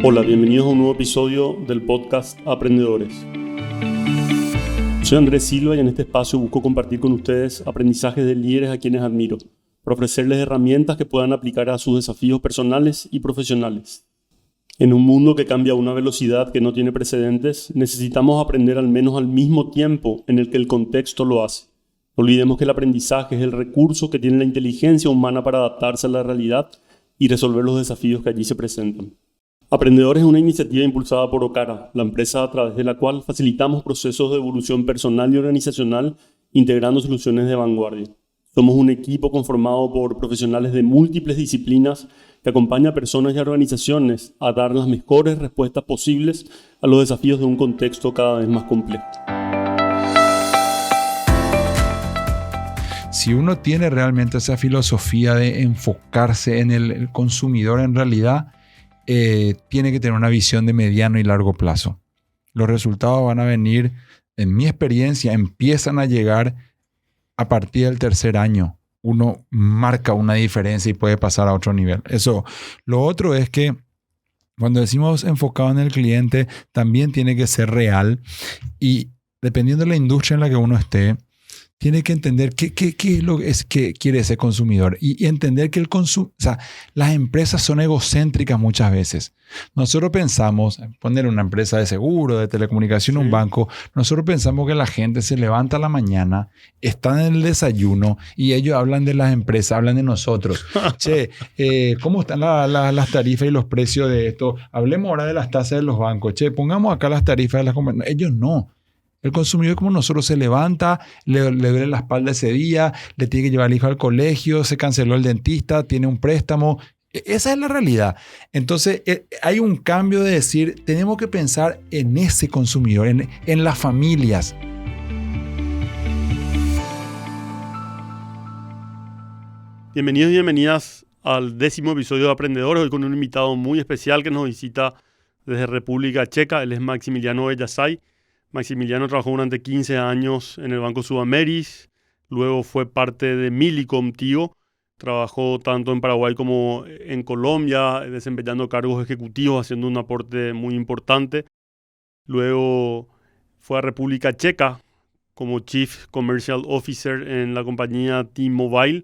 Hola, bienvenidos a un nuevo episodio del podcast Aprendedores. Soy Andrés Silva y en este espacio busco compartir con ustedes aprendizajes de líderes a quienes admiro, para ofrecerles herramientas que puedan aplicar a sus desafíos personales y profesionales. En un mundo que cambia a una velocidad que no tiene precedentes, necesitamos aprender al menos al mismo tiempo en el que el contexto lo hace. No olvidemos que el aprendizaje es el recurso que tiene la inteligencia humana para adaptarse a la realidad y resolver los desafíos que allí se presentan. Aprendedores es una iniciativa impulsada por Okara, la empresa a través de la cual facilitamos procesos de evolución personal y organizacional integrando soluciones de vanguardia. Somos un equipo conformado por profesionales de múltiples disciplinas que acompaña a personas y a organizaciones a dar las mejores respuestas posibles a los desafíos de un contexto cada vez más complejo. Si uno tiene realmente esa filosofía de enfocarse en el consumidor en realidad, tiene que tener una visión de mediano y largo plazo. Los resultados van a venir, en mi experiencia, empiezan a llegar a partir del tercer año. Uno marca una diferencia y puede pasar a otro nivel. Eso. Lo otro es que cuando decimos enfocado en el cliente, también tiene que ser real y dependiendo de la industria en la que uno esté, tiene que entender qué es lo que quiere ese consumidor y entender que las empresas son egocéntricas muchas veces. Nosotros pensamos, poner una empresa de seguro, de telecomunicación, un banco, nosotros pensamos que la gente se levanta a la mañana, están en el desayuno y ellos hablan de las empresas, hablan de nosotros. Che, ¿cómo están las tarifas y los precios de esto? Hablemos ahora de las tasas de los bancos. Che, pongamos acá las tarifas de las compañías. Ellos no. El consumidor como nosotros se levanta, le duele la espalda ese día, le tiene que llevar al hijo al colegio, se canceló el dentista, tiene un préstamo. Esa es la realidad. Entonces hay un cambio de decir, tenemos que pensar en ese consumidor, en las familias. Bienvenidos y bienvenidas al 10º episodio de Aprendedores, hoy con un invitado muy especial que nos visita desde República Checa. Él es Maximiliano Bellazay. Maximiliano trabajó durante 15 años en el Banco Sudameris, luego fue parte de Millicom Tigo, trabajó tanto en Paraguay como en Colombia, desempeñando cargos ejecutivos, haciendo un aporte muy importante. Luego fue a República Checa como Chief Commercial Officer en la compañía T-Mobile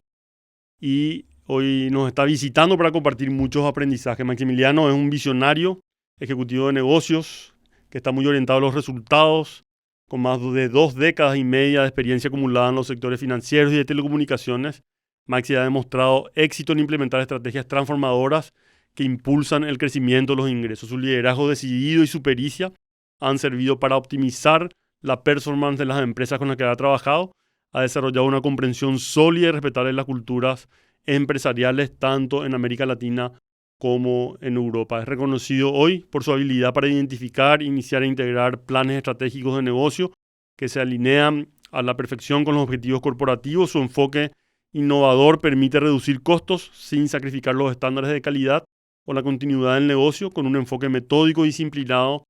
y hoy nos está visitando para compartir muchos aprendizajes. Maximiliano es un visionario, ejecutivo de negocios, que está muy orientado a los resultados, con más de 2 décadas y media de experiencia acumulada en los sectores financieros y de telecomunicaciones. Maxi ha demostrado éxito en implementar estrategias transformadoras que impulsan el crecimiento de los ingresos. Su liderazgo decidido y su pericia han servido para optimizar la performance de las empresas con las que ha trabajado. Ha desarrollado una comprensión sólida y respetable de las culturas empresariales tanto en América Latina como en Europa. Es reconocido hoy por su habilidad para identificar, iniciar e integrar planes estratégicos de negocio que se alinean a la perfección con los objetivos corporativos. Su enfoque innovador permite reducir costos sin sacrificar los estándares de calidad o la continuidad del negocio, con un enfoque metódico y disciplinado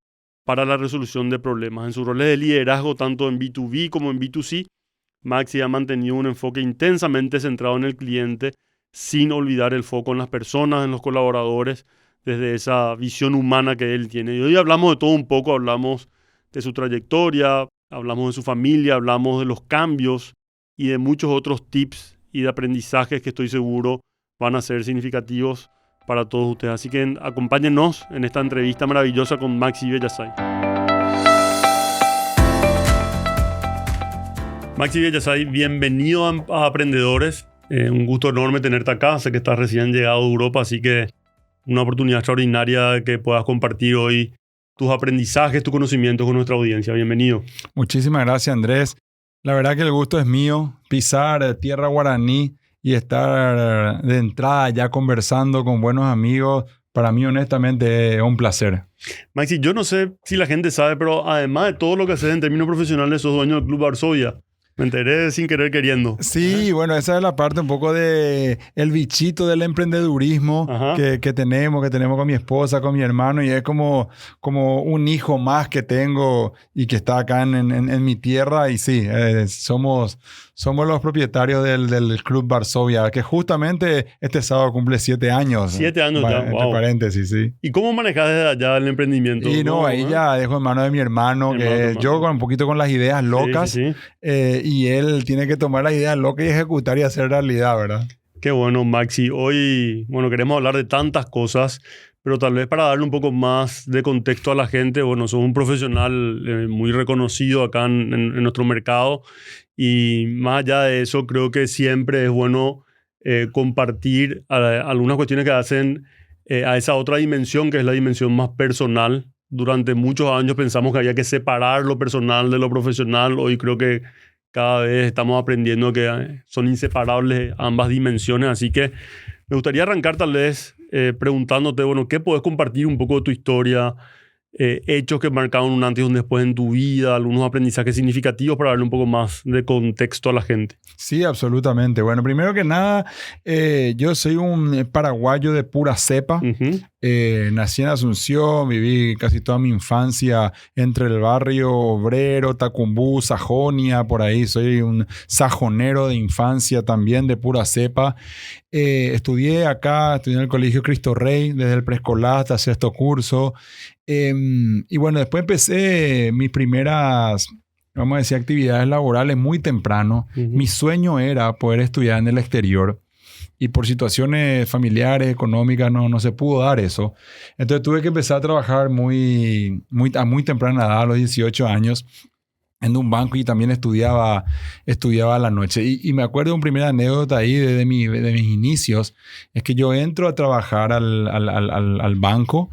para la resolución de problemas. En sus roles de liderazgo, tanto en B2B como en B2C, Maxi ha mantenido un enfoque intensamente centrado en el cliente, sin olvidar el foco en las personas, en los colaboradores, desde esa visión humana que él tiene. Y hoy hablamos de todo un poco, hablamos de su trayectoria, hablamos de su familia, hablamos de los cambios y de muchos otros tips y de aprendizajes que estoy seguro van a ser significativos para todos ustedes. Así que acompáñennos en esta entrevista maravillosa con Maxi Bellazay. Maxi Bellazay, bienvenido a Aprendedores. Un gusto enorme tenerte acá. Sé que estás recién llegado de Europa, así que una oportunidad extraordinaria de que puedas compartir hoy tus aprendizajes, tus conocimientos con nuestra audiencia. Bienvenido. Muchísimas gracias, Andrés. La verdad que el gusto es mío. Pisar tierra guaraní y estar de entrada ya conversando con buenos amigos, para mí honestamente es un placer. Maxi, yo no sé si la gente sabe, pero además de todo lo que haces en términos profesionales, sos dueño del Club Varsovia. Me enteré sin querer queriendo. Sí, bueno, esa es la parte un poco de el bichito del emprendedurismo que tenemos con mi esposa, con mi hermano, y es como un hijo más que tengo y que está acá en mi tierra. Y sí, somos los propietarios del Club Varsovia, que justamente este sábado cumple 7 años. 7 años ya, Entre wow. paréntesis, sí. ¿Y cómo manejas desde allá el emprendimiento? Y no, ahí ya dejo en manos de mi hermano, yo con un poquito con las ideas locas, sí. Y él tiene que tomar las ideas locas y ejecutar y hacer realidad, ¿verdad? Qué bueno, Maxi. Hoy, queremos hablar de tantas cosas, pero tal vez para darle un poco más de contexto a la gente, sos un profesional muy reconocido acá en nuestro mercado, y más allá de eso, creo que siempre es bueno compartir algunas cuestiones que hacen a esa otra dimensión, que es la dimensión más personal. Durante muchos años pensamos que había que separar lo personal de lo profesional. Hoy creo que cada vez estamos aprendiendo que son inseparables ambas dimensiones. Así que me gustaría arrancar tal vez preguntándote, ¿qué podés compartir un poco de tu historia? Hechos que marcaron un antes y un después en tu vida, algunos aprendizajes significativos para darle un poco más de contexto a la gente. Sí, absolutamente. Bueno, primero que nada, yo soy un paraguayo de pura cepa. Nací en Asunción, viví casi toda mi infancia entre el barrio obrero, Tacumbú, Sajonia, por ahí. Soy un sajonero de infancia también, de pura cepa. Estudié en el Colegio Cristo Rey, desde el preescolar hasta sexto curso. Y bueno, después empecé mis primeras, vamos a decir, actividades laborales muy temprano. Mi sueño era poder estudiar en el exterior. Y por situaciones familiares, económicas, no se pudo dar eso. Entonces tuve que empezar a trabajar a muy temprana edad, a los 18 años, en un banco, y también estudiaba a la noche. Y me acuerdo de una primera anécdota ahí de mis inicios, es que yo entro a trabajar al banco,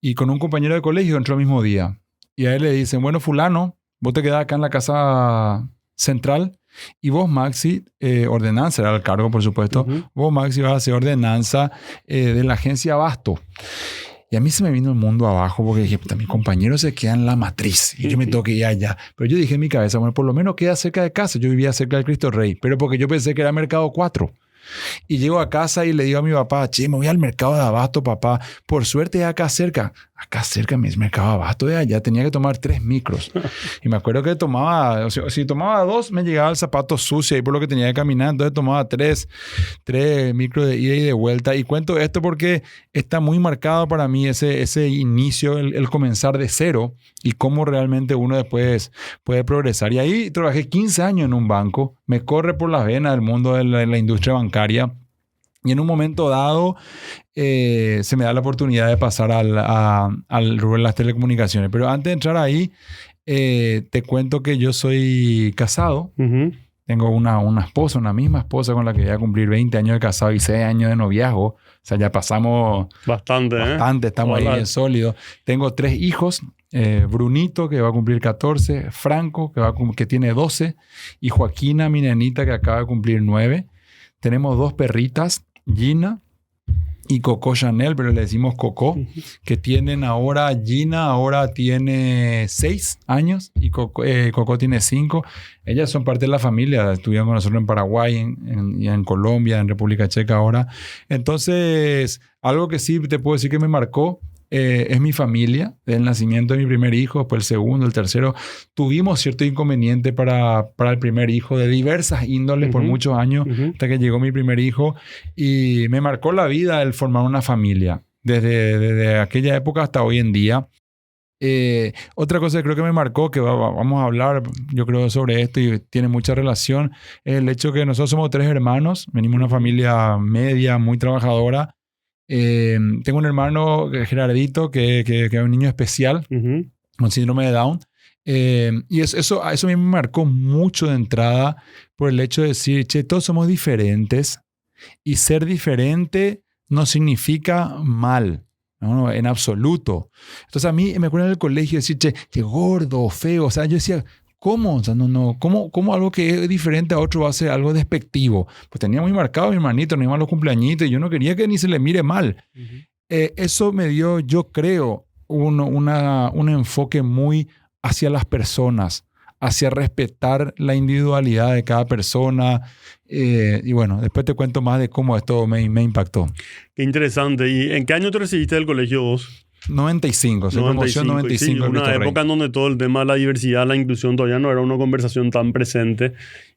y con un compañero de colegio entró el mismo día. Y a él le dicen, bueno, fulano, vos te quedás acá en la casa central, y vos, Maxi, ordenanza, era el cargo, por supuesto. Vos, Maxi, vas a hacer ordenanza de la agencia Abasto. Y a mí se me vino el mundo abajo, porque dije, mi compañero se queda en la matriz y yo me tengo que ir allá. Pero yo dije en mi cabeza, bueno, por lo menos queda cerca de casa. Yo vivía cerca del Cristo Rey, pero porque yo pensé que era Mercado 4. Y llego a casa y le digo a mi papá, che, me voy al mercado de Abasto, papá. Por suerte es acá cerca. Acá cerca mi mercado de Abasto de allá. Tenía que tomar 3 micros. Y me acuerdo que si tomaba 2, me llegaba el zapato sucio ahí por lo que tenía que caminar. Entonces tomaba 3 micros de ida y de vuelta. Y cuento esto porque está muy marcado para mí ese inicio, el comenzar de cero, y cómo realmente uno después puede progresar. Y ahí trabajé 15 años en un banco. Me corre por las venas el mundo de la industria bancaria. Y en un momento dado se me da la oportunidad de pasar al rubro de las telecomunicaciones. Pero antes de entrar ahí, te cuento que yo soy casado. Tengo una esposa, una misma esposa con la que voy a cumplir 20 años de casado y 6 años de noviazgo. O sea, ya pasamos bastante, estamos ahí bien sólidos. Tengo 3 hijos. Brunito, que va a cumplir 14, Franco, que tiene 12, y Joaquina, mi nenita, que acaba de cumplir 9. Tenemos 2 perritas, Gina y Coco Chanel, pero le decimos Coco, que tienen ahora, Gina ahora tiene 6 años y Coco tiene 5. Ellas son parte de la familia, estuvieron con nosotros en Paraguay, en Colombia, en República Checa ahora. Entonces, algo que sí te puedo decir que me marcó es mi familia, el nacimiento de mi primer hijo, después el segundo, el tercero. Tuvimos cierto inconveniente para el primer hijo de diversas índoles por muchos años, hasta que llegó mi primer hijo, y me marcó la vida el formar una familia, desde aquella época hasta hoy en día. Otra cosa que creo que me marcó, que vamos a hablar, yo creo, sobre esto y tiene mucha relación, es el hecho que nosotros somos 3 hermanos, venimos de una familia media, muy trabajadora. Tengo un hermano, Gerardito, que es un niño especial, con síndrome de Down. Y eso a mí me marcó mucho de entrada, por el hecho de decir, che, todos somos diferentes, y ser diferente no significa mal. No, en absoluto. Entonces a mí me acuerdo en el colegio decir, che, qué gordo, feo. O sea, yo decía, ¿cómo? O sea, ¿Cómo algo que es diferente a otro va a ser algo despectivo? Pues tenía muy marcado mi hermanito, no iban los cumpleañitos, y yo no quería que ni se le mire mal. Eso me dio, yo creo, un enfoque muy hacia las personas, hacia respetar la individualidad de cada persona. Y bueno, después te cuento más de cómo esto me impactó. Qué interesante. ¿Y en qué año te recibiste del colegio vos? 95, se promoción 95. Sí, una época en donde todo el tema de la diversidad, la inclusión todavía no era una conversación tan presente.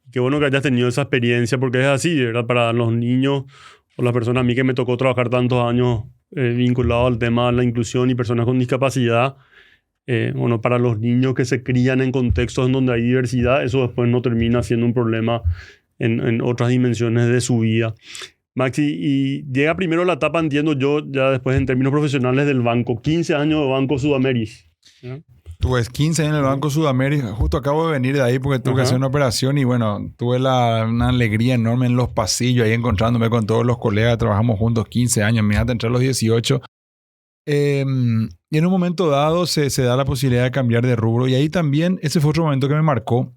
Y qué bueno que hayas tenido esa experiencia, porque es así, ¿verdad? Para los niños o las personas, a mí que me tocó trabajar tantos años vinculado al tema de la inclusión y personas con discapacidad, bueno, para los niños que se crían en contextos en donde hay diversidad, eso después no termina siendo un problema en otras dimensiones de su vida. Maxi, y llega primero la etapa, entiendo yo, ya después en términos profesionales del banco, 15 años de Banco Sudameris. ¿Ya? Tuve 15 años en el Banco Sudamérica. Justo acabo de venir de ahí porque tuve que hacer una operación y bueno, tuve una alegría enorme en los pasillos, ahí encontrándome con todos los colegas. Trabajamos juntos 15 años, mirate, entre los 18. Y en un momento dado se da la posibilidad de cambiar de rubro y ahí también, ese fue otro momento que me marcó.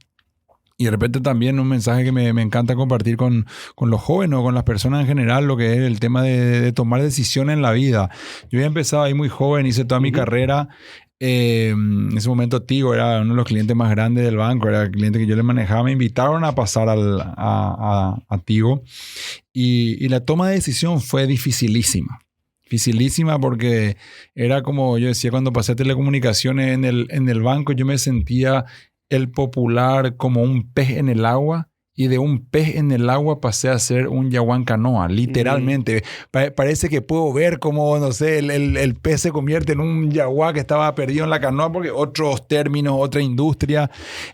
Y de repente también un mensaje que me encanta compartir con los jóvenes o con las personas en general, lo que es el tema de tomar decisiones en la vida. Yo había empezado ahí muy joven, hice toda mi carrera. En ese momento Tigo era uno de los clientes más grandes del banco, era el cliente que yo le manejaba. Me invitaron a pasar a Tigo y la toma de decisión fue dificilísima. Dificilísima porque era como yo decía cuando pasé a telecomunicaciones en el banco, yo me sentía el popular como un pez en el agua y de un pez en el agua pasé a ser un yaguán canoa, literalmente. Parece que puedo ver cómo, no sé, el pez se convierte en un yaguá que estaba perdido en la canoa porque otros términos, otra industria.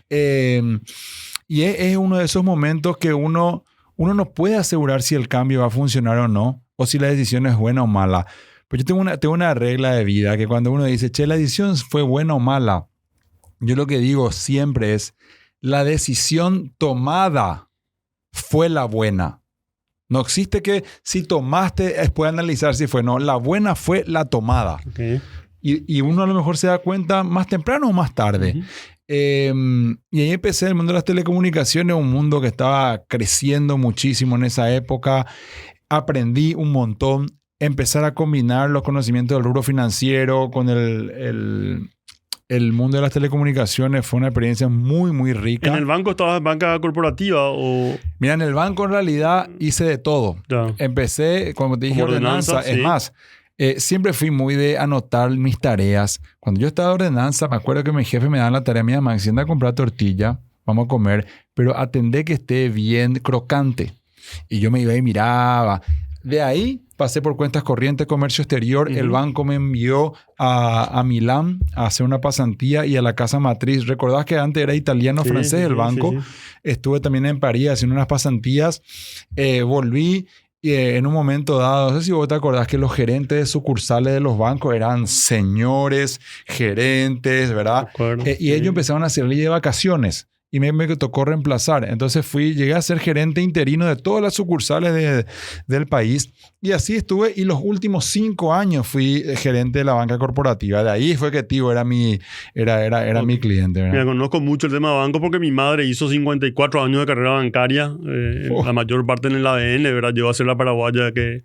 Y es uno de esos momentos que uno no puede asegurar si el cambio va a funcionar o no, o si la decisión es buena o mala. Pues yo tengo una regla de vida que cuando uno dice, che, la decisión fue buena o mala, yo lo que digo siempre es, la decisión tomada fue la buena. No existe que si tomaste, puede analizar si fue. No, la buena fue la tomada. Okay. Y uno a lo mejor se da cuenta más temprano o más tarde. Y ahí empecé el mundo de las telecomunicaciones, un mundo que estaba creciendo muchísimo en esa época. Aprendí un montón. Empezar a combinar los conocimientos del rubro financiero con el mundo de las telecomunicaciones fue una experiencia muy, muy rica. ¿En el banco estabas en banca corporativa o...? Mira, en el banco en realidad hice de todo. Ya. Empecé, como te dije, ordenanza. Sí. Es más, siempre fui muy de anotar mis tareas. Cuando yo estaba de ordenanza, me acuerdo que mi jefe me daba la tarea mía, Maxi, anda a comprar tortilla, vamos a comer, pero atendé que esté bien crocante. Y yo me iba y miraba. De ahí pasé por cuentas corrientes, comercio exterior. El banco me envió a Milán a hacer una pasantía y a la casa matriz. ¿Recordás que antes era italiano-francés el banco? Sí. Estuve también en París haciendo unas pasantías. Volví y en un momento dado, no sé si vos te acordás que los gerentes de sucursales de los bancos eran señores, gerentes, ¿verdad? Y ellos empezaron a hacer ley de vacaciones. Y me tocó reemplazar. Entonces llegué a ser gerente interino de todas las sucursales del país. Y así estuve. Y los últimos 5 años fui gerente de la banca corporativa. De ahí fue que Tigo era mi cliente, ¿verdad? Mira, conozco mucho el tema de banco porque mi madre hizo 54 años de carrera bancaria. La mayor parte en el ADN, ¿verdad? Llegó a ser la paraguaya que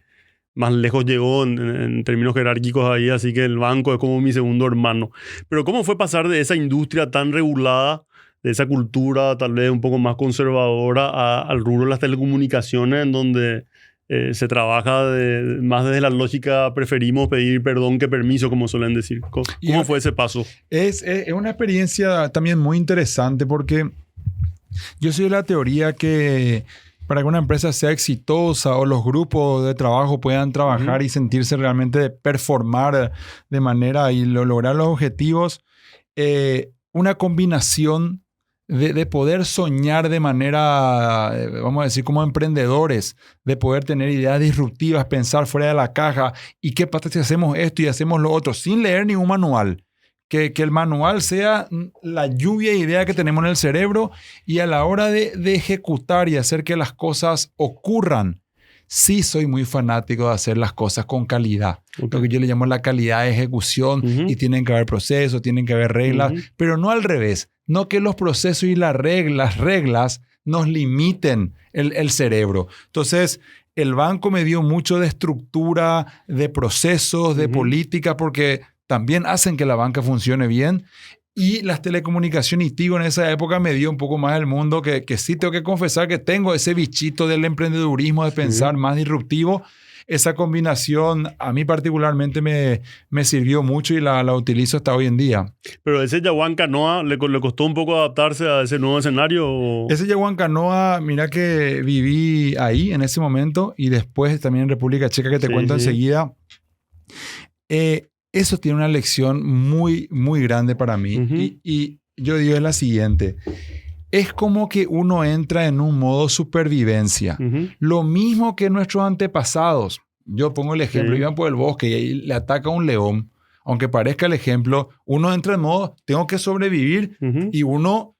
más lejos llegó en términos jerárquicos ahí. Así que el banco es como mi segundo hermano. Pero ¿cómo fue pasar de esa industria tan regulada, de esa cultura tal vez un poco más conservadora al rubro de las telecomunicaciones, en donde se trabaja más desde la lógica preferimos pedir perdón que permiso, como suelen decir? ¿Cómo fue ese paso? Es una experiencia también muy interesante porque yo soy de la teoría que para que una empresa sea exitosa o los grupos de trabajo puedan trabajar y sentirse realmente performar de manera y lograr los objetivos, una combinación de poder soñar de manera, vamos a decir, como emprendedores, de poder tener ideas disruptivas, pensar fuera de la caja. ¿Y qué pasa si hacemos esto y hacemos lo otro? Sin leer ningún manual. Que el manual sea la lluvia de ideas que tenemos en el cerebro y a la hora de ejecutar y hacer que las cosas ocurran. Sí soy muy fanático de hacer las cosas con calidad. Lo que yo le llamo la calidad de ejecución y tienen que haber procesos, tienen que haber reglas, pero no al revés. No que los procesos y las reglas nos limiten el cerebro. Entonces, el banco me dio mucho de estructura, de procesos, de política, porque también hacen que la banca funcione bien. Y las telecomunicaciones y Tigo en esa época me dio un poco más del mundo, que sí tengo que confesar que tengo ese bichito del emprendedurismo, de pensar más disruptivo. Esa combinación a mí particularmente me sirvió mucho y la utilizo hasta hoy en día. Pero ese Yaguán Canoa, ¿le costó un poco adaptarse a ese nuevo escenario? ¿O? Ese Yaguán Canoa, mira que viví ahí en ese momento y después también en República Checa, que te cuento enseguida. Eso tiene una lección muy, muy grande para mí. Y yo digo es la siguiente. Es como que uno entra en un modo supervivencia. Lo mismo que nuestros antepasados. Yo pongo el ejemplo, iban por el bosque y ahí le ataca un león. Aunque parezca el ejemplo, uno entra en modo, tengo que sobrevivir y uno,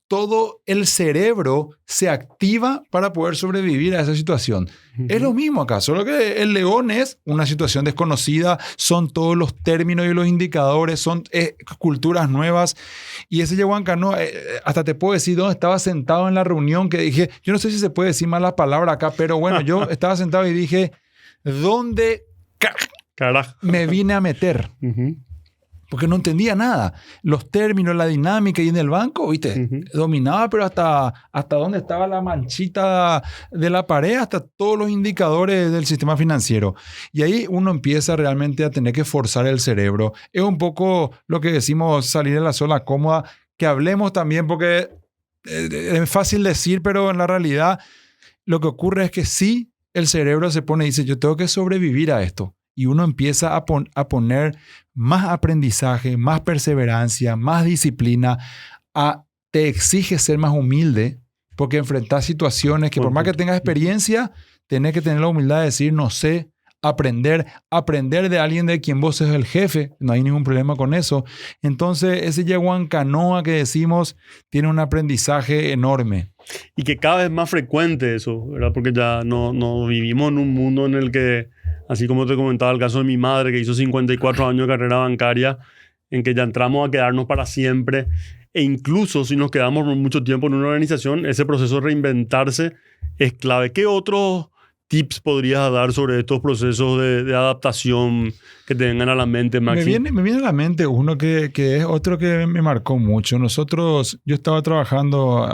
todo el cerebro se activa para poder sobrevivir a esa situación. Es lo mismo acá, solo que el león es una situación desconocida, son todos los términos y los indicadores, son culturas nuevas. Y ese Yaguán Canoa, hasta te puedo decir dónde estaba sentado en la reunión, que dije, yo no sé si se puede decir malas palabras acá, pero bueno, yo estaba sentado y dije, ¿dónde carajo me vine a meter? Porque no entendía nada. Los términos, la dinámica y en el banco, ¿viste? Dominaba, pero hasta dónde estaba la manchita de la pared, hasta todos los indicadores del sistema financiero. Y ahí uno empieza realmente a tener que forzar el cerebro. Es un poco lo que decimos salir de la zona cómoda, que hablemos también porque es fácil decir, pero en la realidad lo que ocurre es que sí, el cerebro se pone y dice, yo tengo que sobrevivir a esto. Y uno empieza a poner más aprendizaje, más perseverancia, más disciplina. Te exige ser más humilde porque enfrentar situaciones que por más que tengas experiencia, tenés que tener la humildad de decir, no sé, aprender de alguien de quien vos sos el jefe. No hay ningún problema con eso. Entonces, ese Yaguán Canoa que decimos tiene un aprendizaje enorme. Y que cada vez más frecuente eso, ¿verdad? Porque ya no vivimos en un mundo en el que, así como te comentaba el caso de mi madre, que hizo 54 años de carrera bancaria, en que ya entramos a quedarnos para siempre. E incluso si nos quedamos mucho tiempo en una organización, ese proceso de reinventarse es clave. ¿Qué otros tips podrías dar sobre estos procesos de adaptación que te vengan a la mente, Maxi? Me viene a la mente uno que es otro que me marcó mucho. Yo estaba trabajando,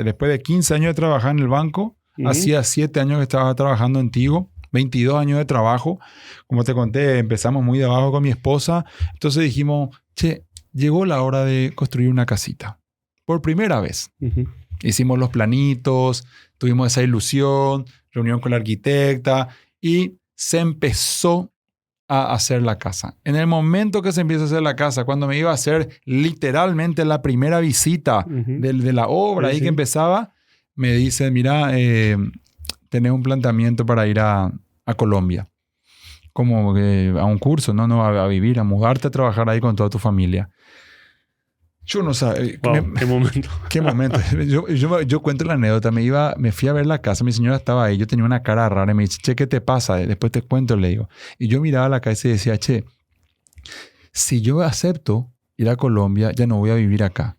después de 15 años de trabajar en el banco, hacía 7 años que estaba trabajando en Tigo, 22 años de trabajo. Como te conté, empezamos muy de abajo con mi esposa. Entonces dijimos, llegó la hora de construir una casita. Por primera vez. Hicimos los planitos, tuvimos esa ilusión, reunión con la arquitecta y se empezó a hacer la casa. En el momento que se empieza a hacer la casa, cuando me iba a hacer literalmente la primera visita de la obra ahí que empezaba, me dice, mira, tenés un planteamiento para ir a Colombia. Como que a un curso, no a vivir, a mudarte, a trabajar ahí con toda tu familia. Yo no sabía. Wow, ¿qué momento? ¿Qué momento? Yo cuento la anécdota. Me fui a ver la casa. Mi señora estaba ahí. Yo tenía una cara rara. Y me dice, che, ¿qué te pasa? Después te cuento, le digo. Y yo miraba la casa y decía, che, si yo acepto ir a Colombia, ya no voy a vivir acá.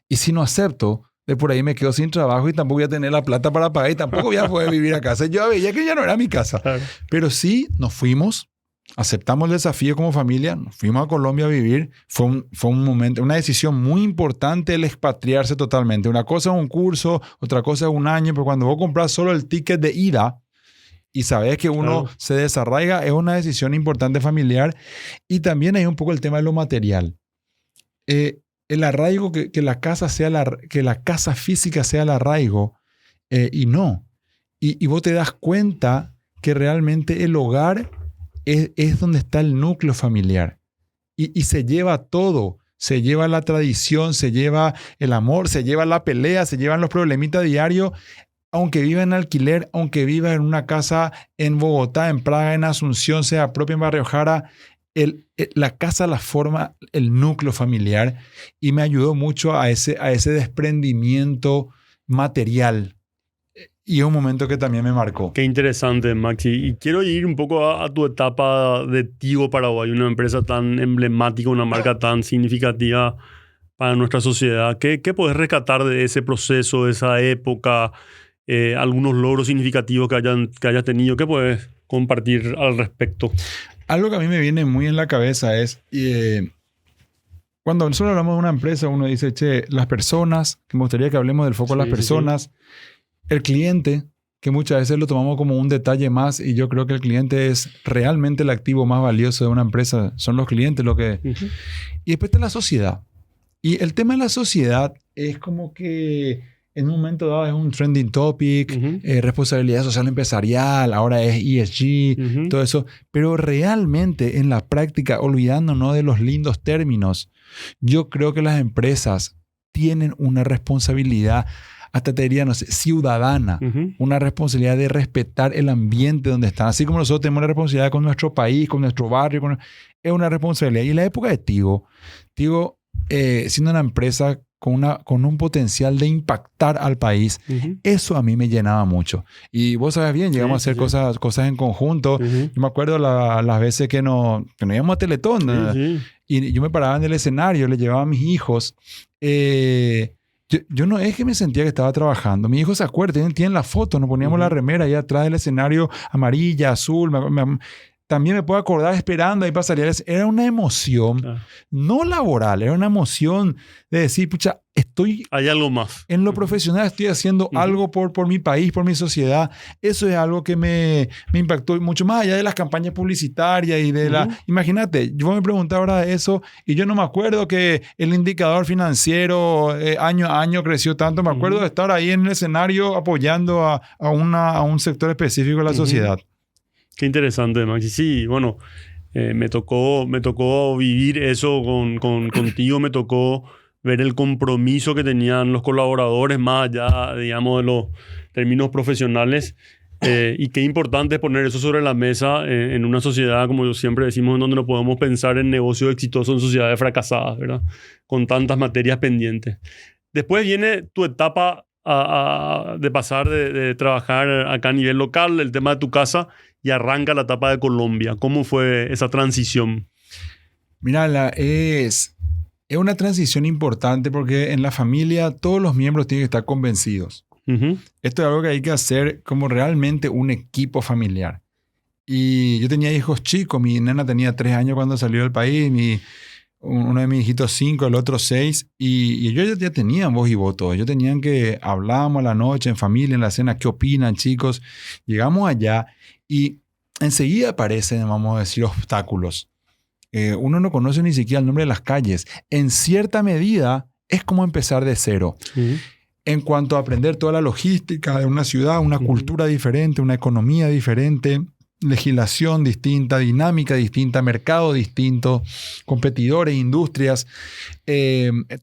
Y si no acepto, de por ahí me quedo sin trabajo y tampoco voy a tener la plata para pagar y tampoco voy a poder vivir acá. O sea, yo veía que ya no era mi casa. Claro. Pero sí, nos fuimos. Aceptamos el desafío como familia, nos fuimos a Colombia a vivir. Fue un momento, una decisión muy importante el expatriarse totalmente. Una cosa es un curso, otra cosa es un año, pero cuando vos compras solo el ticket de ida y sabes que uno se desarraiga, es una decisión importante familiar. Y también hay un poco el tema de lo material. El arraigo, que la casa física sea el arraigo, y no. Y vos te das cuenta que realmente el hogar es donde está el núcleo familiar. Y se lleva todo. Se lleva la tradición, se lleva el amor, se lleva la pelea, se llevan los problemitas diarios. Aunque viva en alquiler, aunque viva en una casa en Bogotá, en Praga, en Asunción, sea propia en Barrio Jara, la casa la forma el núcleo familiar y me ayudó mucho a ese desprendimiento material. Y es un momento que también me marcó. Qué interesante, Maxi. Y quiero ir un poco a tu etapa de Tigo Paraguay, una empresa tan emblemática, una marca tan significativa para nuestra sociedad. ¿Qué puedes rescatar de ese proceso, de esa época? Algunos logros significativos que hayas tenido. ¿Qué puedes compartir al respecto? Algo que a mí me viene muy en la cabeza es cuando nosotros hablamos de una empresa, uno dice, che, las personas, que me gustaría que hablemos del foco de las personas, el cliente, que muchas veces lo tomamos como un detalle más, y yo creo que el cliente es realmente el activo más valioso de una empresa, son los clientes lo que... Y después está la sociedad. Y el tema de la sociedad es como que en un momento dado es un trending topic, responsabilidad social empresarial, ahora es ESG, todo eso, pero realmente en la práctica, olvidándonos de los lindos términos, yo creo que las empresas tienen una responsabilidad, hasta te diría, no sé, ciudadana, una responsabilidad de respetar el ambiente donde están. Así como nosotros tenemos una responsabilidad con nuestro país, con nuestro barrio, es una responsabilidad. Y en la época de Tigo, siendo una empresa con un potencial de impactar al país, eso a mí me llenaba mucho. Y vos sabes bien, llegamos a hacer cosas en conjunto. Yo me acuerdo las veces que no íbamos a Teletón. Y yo me paraba en el escenario, le llevaba a mis hijos. Yo no es que me sentía que estaba trabajando. Mis hijos se acuerdan, tienen la foto, nos poníamos la remera ahí atrás del escenario, amarilla, azul. También me puedo acordar esperando ahí pasaría. Era una emoción, no laboral, era una emoción de decir, pucha, hay algo más. En lo profesional estoy haciendo algo por mi país, por mi sociedad. Eso es algo que me impactó mucho más allá de las campañas publicitarias y de Imagínate, yo me preguntaba ahora de eso y yo no me acuerdo que el indicador financiero año a año creció tanto. Me acuerdo de estar ahí en el escenario apoyando a un sector específico de la sociedad. Qué interesante, Maxi. Sí, bueno, me tocó vivir eso contigo, me tocó ver el compromiso que tenían los colaboradores más allá, digamos, de los términos profesionales. Y qué importante es poner eso sobre la mesa en una sociedad, como siempre decimos, en donde no podemos pensar en negocios exitosos en sociedades fracasadas, ¿verdad? Con tantas materias pendientes. Después viene tu etapa de pasar de trabajar acá a nivel local, el tema de tu casa, y arranca la etapa de Colombia. ¿Cómo fue esa transición? Mira, es una transición importante porque en la familia todos los miembros tienen que estar convencidos. Esto es algo que hay que hacer como realmente un equipo familiar. Y yo tenía hijos chicos. Mi nena tenía 3 años cuando salió del país. Uno de mis hijitos 5, el otro 6. Y ellos ya tenían voz y voto. Ellos tenían que hablábamos a la noche en familia, en la cena. ¿Qué opinan, chicos? Llegamos allá y enseguida aparecen, vamos a decir, obstáculos. Uno no conoce ni siquiera el nombre de las calles. En cierta medida es como empezar de cero. En cuanto a aprender toda la logística de una ciudad, una cultura diferente, una economía diferente, legislación distinta, dinámica distinta, mercado distinto, competidores, industrias.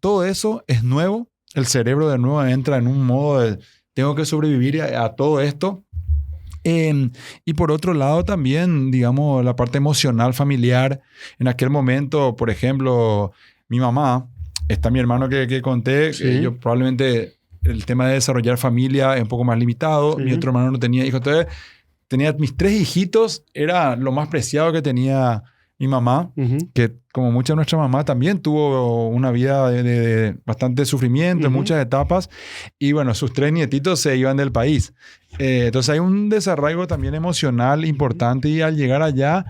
Todo eso es nuevo. El cerebro de nuevo entra en un modo de tengo que sobrevivir a todo esto. Y por otro lado también, digamos, la parte emocional, familiar. En aquel momento, por ejemplo, mi mamá, está mi hermano que conté, yo probablemente el tema de desarrollar familia es un poco más limitado. Mi otro hermano no tenía hijos. Entonces, tenía mis 3 hijitos, era lo más preciado que tenía mi mamá, que como mucha de nuestra mamá también tuvo una vida de bastante sufrimiento en muchas etapas. Y bueno, sus 3 nietitos se iban del país. Entonces hay un desarraigo también emocional importante y al llegar allá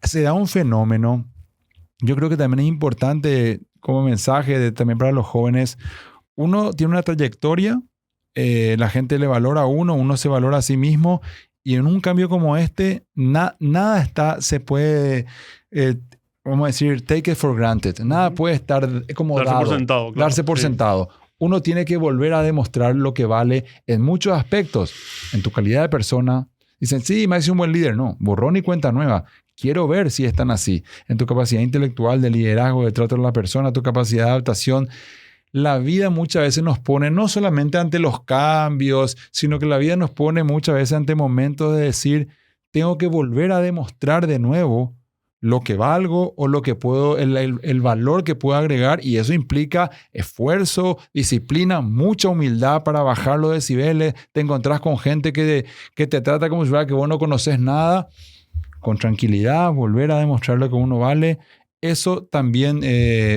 se da un fenómeno. Yo creo que también es importante como mensaje también para los jóvenes. Uno tiene una trayectoria, la gente le valora a uno se valora a sí mismo y en un cambio como este, nada se puede, vamos a decir, take it for granted. Nada puede estar como darse por sentado. Uno tiene que volver a demostrar lo que vale en muchos aspectos. En tu calidad de persona. Dicen, sí, me hace un buen líder. No, borrón y cuenta nueva. Quiero ver si están así. En tu capacidad intelectual, de liderazgo, de trato a la persona, tu capacidad de adaptación. La vida muchas veces nos pone no solamente ante los cambios, sino que la vida nos pone muchas veces ante momentos de decir, tengo que volver a demostrar de nuevo lo que valgo o lo que puedo, el valor que puedo agregar, y eso implica esfuerzo, disciplina, mucha humildad para bajar los decibeles. Te encontrás con gente que te trata como si fuera que vos no conoces nada. Con tranquilidad, volver a demostrar lo que uno vale. Eso también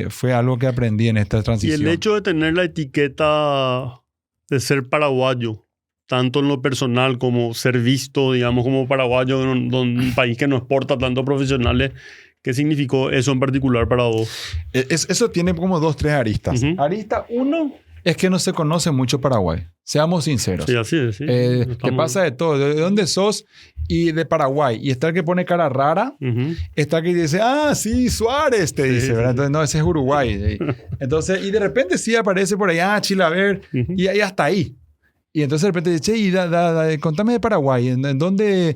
fue algo que aprendí en esta transición. Y el hecho de tener la etiqueta de ser paraguayo, tanto en lo personal como ser visto, digamos, como paraguayo en un país que no exporta tantos profesionales, ¿Qué significó eso en particular para vos? Eso tiene como 2, 3 aristas. Arista 1 es que no se conoce mucho Paraguay. Seamos sinceros. Sí, así es. Sí. Que pasa de todo. ¿De dónde sos? Y de Paraguay. Y está el que pone cara rara. Está el que dice, sí, Suárez, te dice, ¿verdad? Entonces, no, ese es Uruguay. Entonces, y de repente sí aparece por ahí, Chilaver, y ahí hasta ahí. Y entonces de repente dice, y contame de Paraguay. ¿En dónde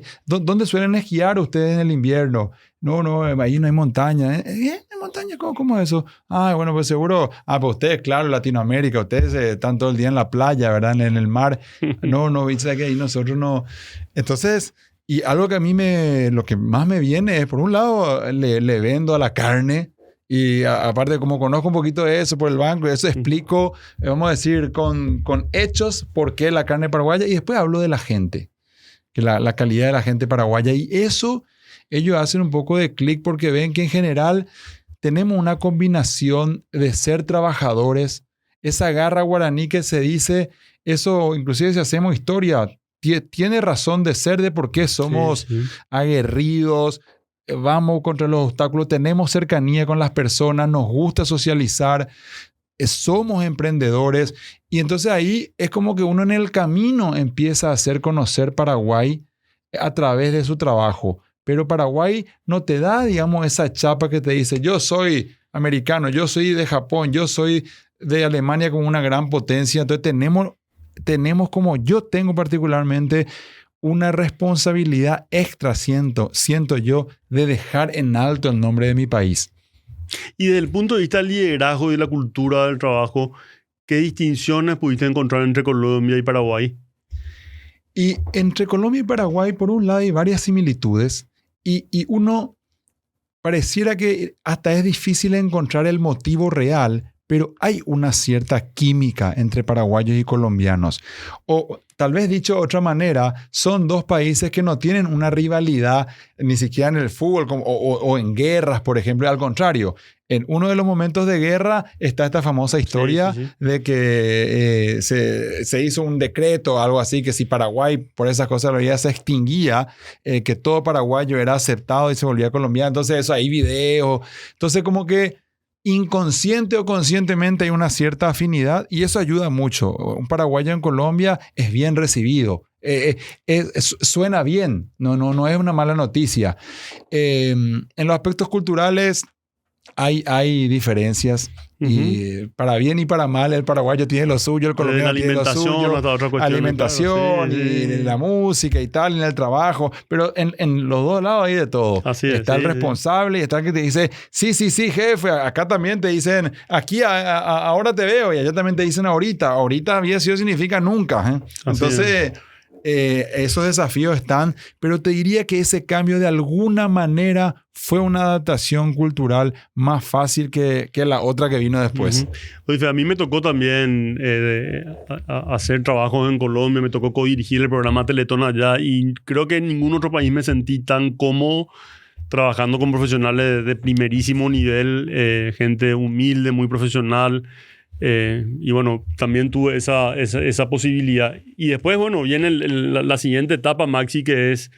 suelen esquiar ustedes en el invierno? No, ahí no hay montaña. ¿No hay montaña? ¿Cómo es eso? Bueno, pues seguro. Pues ustedes, claro, Latinoamérica, ustedes están todo el día en la playa, ¿verdad? En el mar. No, dice que ahí nosotros no. Entonces, y algo que a mí lo que más me viene es, por un lado, le vendo a la carne. Y aparte, como conozco un poquito de eso por el banco, eso explico, vamos a decir, con hechos por qué la carne paraguaya. Y después hablo de la gente, que la calidad de la gente paraguaya. Y eso, ellos hacen un poco de clic porque ven que en general tenemos una combinación de ser trabajadores, esa garra guaraní que se dice, eso inclusive si hacemos historia, tiene razón de ser de por qué somos aguerridos, vamos contra los obstáculos, tenemos cercanía con las personas, nos gusta socializar, somos emprendedores. Y entonces ahí es como que uno en el camino empieza a hacer conocer Paraguay a través de su trabajo. Pero Paraguay no te da, digamos, esa chapa que te dice, yo soy americano, yo soy de Japón, yo soy de Alemania como una gran potencia. Entonces tenemos como yo tengo particularmente una responsabilidad extra, siento yo, de dejar en alto el nombre de mi país. Y desde el punto de vista del liderazgo y de la cultura del trabajo, ¿qué distinciones pudiste encontrar entre Colombia y Paraguay? Y entre Colombia y Paraguay, por un lado, hay varias similitudes. Y uno pareciera que hasta es difícil encontrar el motivo real, pero hay una cierta química entre paraguayos y colombianos. O tal vez dicho de otra manera, son dos países que no tienen una rivalidad ni siquiera en el fútbol o en guerras, por ejemplo. Al contrario, en uno de los momentos de guerra está esta famosa historia de que se hizo un decreto o algo así, que si Paraguay por esas cosas lo veía se extinguía, que todo paraguayo era aceptado y se volvía colombiano. Entonces eso, hay videos. Entonces como que inconsciente o conscientemente hay una cierta afinidad y eso ayuda mucho. Un paraguayo en Colombia es bien recibido. Suena bien, no es una mala noticia. En los aspectos culturales hay diferencias. Y para bien y para mal, el paraguayo tiene lo suyo, el colombiano tiene lo suyo. Alimentación, y la música y tal, en el trabajo. Pero en los dos lados hay de todo. Así es, está el responsable y está el que te dice, sí, jefe. Acá también te dicen, aquí ahora te veo. Y allá también te dicen ahorita. Ahorita había sido significa nunca. Entonces, esos desafíos están. Pero te diría que ese cambio de alguna manera fue una adaptación cultural más fácil que la otra que vino después. Oye, a mí me tocó también hacer trabajos en Colombia, me tocó codirigir el programa Teletón allá y creo que en ningún otro país me sentí tan cómodo trabajando con profesionales de primerísimo nivel, gente humilde, muy profesional. Y bueno, también tuve esa posibilidad. Y después, bueno, viene la siguiente etapa, Maxi, que es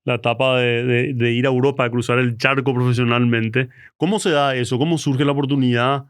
la etapa de ir a Europa, de cruzar el charco profesionalmente. ¿Cómo se da eso? ¿Cómo surge la oportunidad?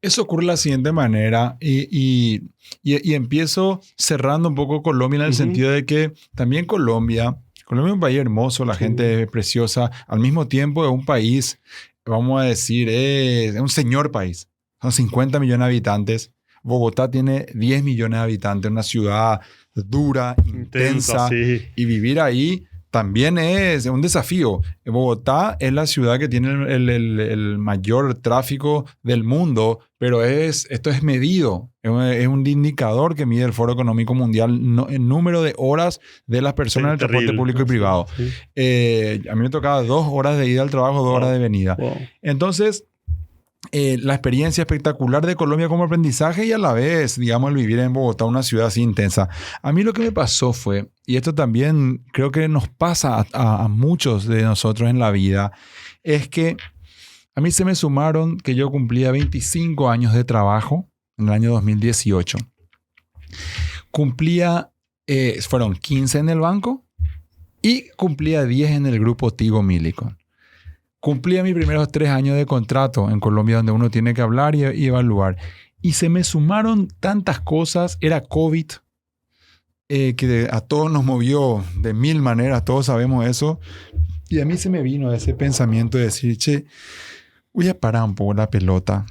Eso ocurre de la siguiente manera y empiezo cerrando un poco Colombia en el sentido de que también Colombia es un país hermoso, la gente es preciosa, al mismo tiempo es un país, vamos a decir, es un señor país. Son 50 millones de habitantes. Bogotá tiene 10 millones de habitantes, una ciudad dura, intensa. Y vivir ahí también es un desafío. Bogotá es la ciudad que tiene el mayor tráfico del mundo, pero esto es medido. Es un indicador que mide el Foro Económico Mundial, el número de horas de las personas en el transporte público y privado. A mí me tocaba 2 horas de ida al trabajo, 2 horas de venida. Entonces, la experiencia espectacular de Colombia como aprendizaje y a la vez, digamos, el vivir en Bogotá, una ciudad así intensa. A mí lo que me pasó fue, y esto también creo que nos pasa a muchos de nosotros en la vida, es que a mí se me sumaron que yo cumplía 25 años de trabajo en el año 2018. Fueron 15 en el banco y cumplía 10 en el grupo Tigo Millicom. Cumplía mis primeros 3 años de contrato en Colombia, donde uno tiene que hablar y evaluar. Y se me sumaron tantas cosas. Era COVID, que a todos nos movió de 1000 maneras, todos sabemos eso. Y a mí se me vino ese pensamiento de decir, che, voy a parar un poco la pelota.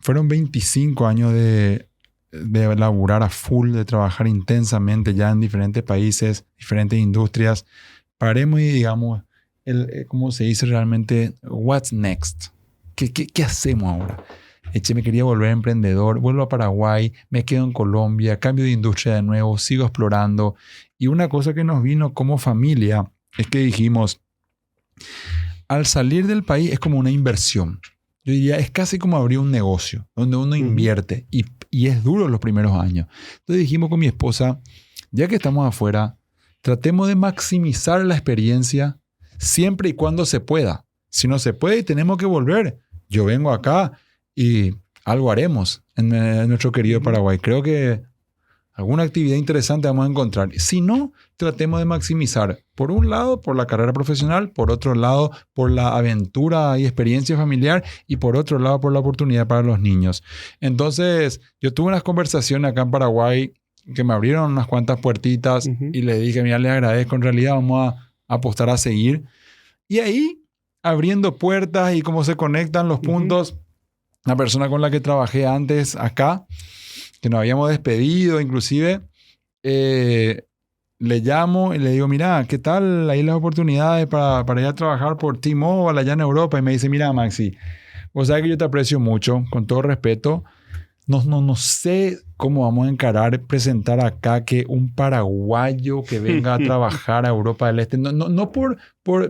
Fueron 25 años de laburar a full, de trabajar intensamente ya en diferentes países, diferentes industrias. Paremos y digamos, ¿cómo se dice realmente? What's next? ¿Qué hacemos ahora? Me quería volver emprendedor, vuelvo a Paraguay, me quedo en Colombia, cambio de industria de nuevo, sigo explorando. Y una cosa que nos vino como familia es que dijimos, al salir del país es como una inversión. Yo diría, es casi como abrir un negocio donde uno invierte y es duro los primeros años. Entonces dijimos con mi esposa, ya que estamos afuera, tratemos de maximizar la experiencia siempre y cuando se pueda. Si no se puede y tenemos que volver, yo vengo acá y algo haremos en nuestro querido Paraguay. Creo que alguna actividad interesante vamos a encontrar. Si no, tratemos de maximizar. Por un lado, por la carrera profesional. Por otro lado, por la aventura y experiencia familiar. Y por otro lado, por la oportunidad para los niños. Entonces, yo tuve unas conversaciones acá en Paraguay que me abrieron unas cuantas puertitas. Y le dije, mira, les agradezco. En realidad vamos a apostar a seguir. Y ahí, abriendo puertas y cómo se conectan los puntos. La persona con la que trabajé antes acá, que nos habíamos despedido inclusive, le llamo y le digo, mira, ¿qué tal ahí las oportunidades para ir a trabajar por T-Mobile allá en Europa? Y me dice, mira, Maxi, vos sabés que yo te aprecio mucho, con todo respeto. No sé cómo vamos a encarar, presentar acá que un paraguayo que venga a trabajar a Europa del Este, no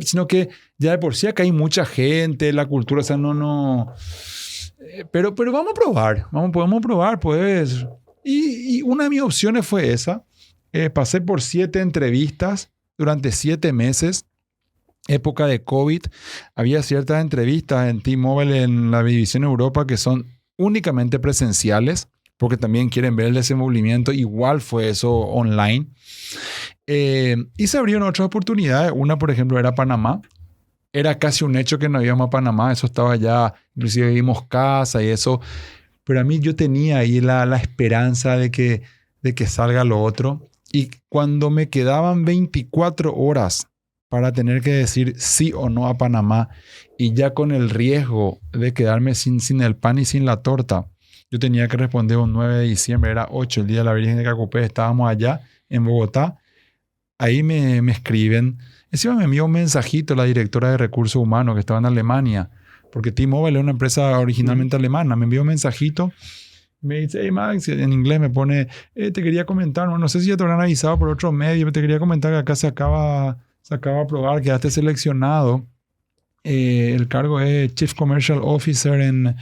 sino que ya de por sí acá hay mucha gente, la cultura, o sea, no. Pero vamos a probar, podemos probar, pues. Y una de mis opciones fue esa. Pasé por 7 entrevistas durante 7 meses, época de COVID. Había ciertas entrevistas en T-Mobile en la división Europa que son únicamente presenciales, porque también quieren ver el desenvolvimiento. Igual fue eso online. Y se abrieron otras oportunidades. Una, por ejemplo, era Panamá. Era casi un hecho que no íbamos a Panamá. Eso estaba ya, inclusive vimos casa y eso. Pero a mí yo tenía ahí la esperanza de que salga lo otro. Y cuando me quedaban 24 horas para tener que decir sí o no a Panamá, y ya con el riesgo de quedarme sin el pan y sin la torta, yo tenía que responder un 9 de diciembre, era 8, el día de la Virgen de Cacupé, estábamos allá en Bogotá. Ahí me escriben. Encima me envió un mensajito la directora de Recursos Humanos que estaba en Alemania, porque T-Mobile es una empresa originalmente alemana. Me envió un mensajito, me dice, hey Max, en inglés me pone, te quería comentar, no sé si ya te habrán avisado por otro medio, pero te quería comentar que acá se acaba de aprobar, quedaste seleccionado. El cargo es Chief Commercial Officer en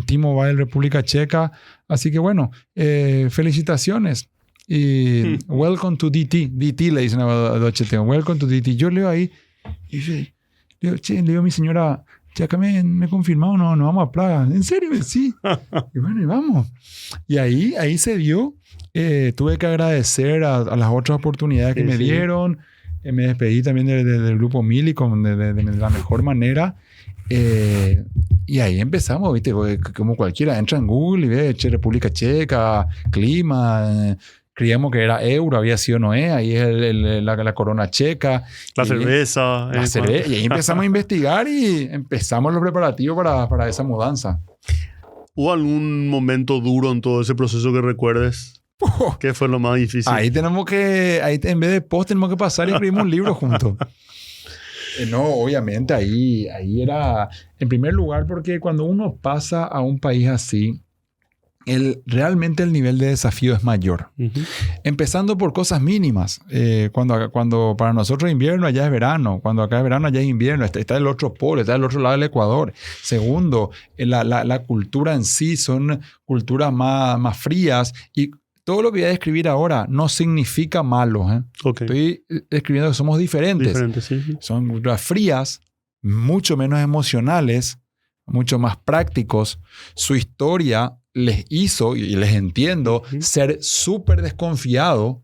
T-Mobile República Checa. Así que bueno, felicitaciones. Y welcome to DT. DT le dicen a Deutsche Telekom. Welcome to DT. Yo leo ahí y le digo a mi señora, che, acá me confirmaron, no vamos a Praga. ¿En serio? Sí. Y bueno, y vamos. Y ahí se dio. Tuve que agradecer a las otras oportunidades que me dieron. Me despedí también del grupo Millicom de la mejor manera. Y ahí empezamos, ¿viste? Como cualquiera entra en Google y ve República Checa, clima. Creíamos que era euro, había sido Noé, ahí es la corona checa. La cerveza. Y ahí empezamos a investigar y empezamos los preparativos para esa mudanza. ¿Hubo algún momento duro en todo ese proceso que recuerdes? ¿Qué fue lo más difícil? Ahí en vez de post tenemos que pasar y escribimos un libro juntos. No, obviamente ahí era, en primer lugar, porque cuando uno pasa a un país así, realmente el nivel de desafío es mayor. Empezando por cosas mínimas. Cuando para nosotros es invierno, allá es verano. Cuando acá es verano, allá es invierno. Está el otro polo, está del otro lado del Ecuador. Segundo, la cultura en sí son culturas más frías. Y todo lo que voy a describir ahora no significa malo. Okay. Estoy describiendo que somos diferentes. Sí. Son culturas frías, mucho menos emocionales, mucho más prácticos. Su historia les hizo, y les entiendo, ser súper desconfiado.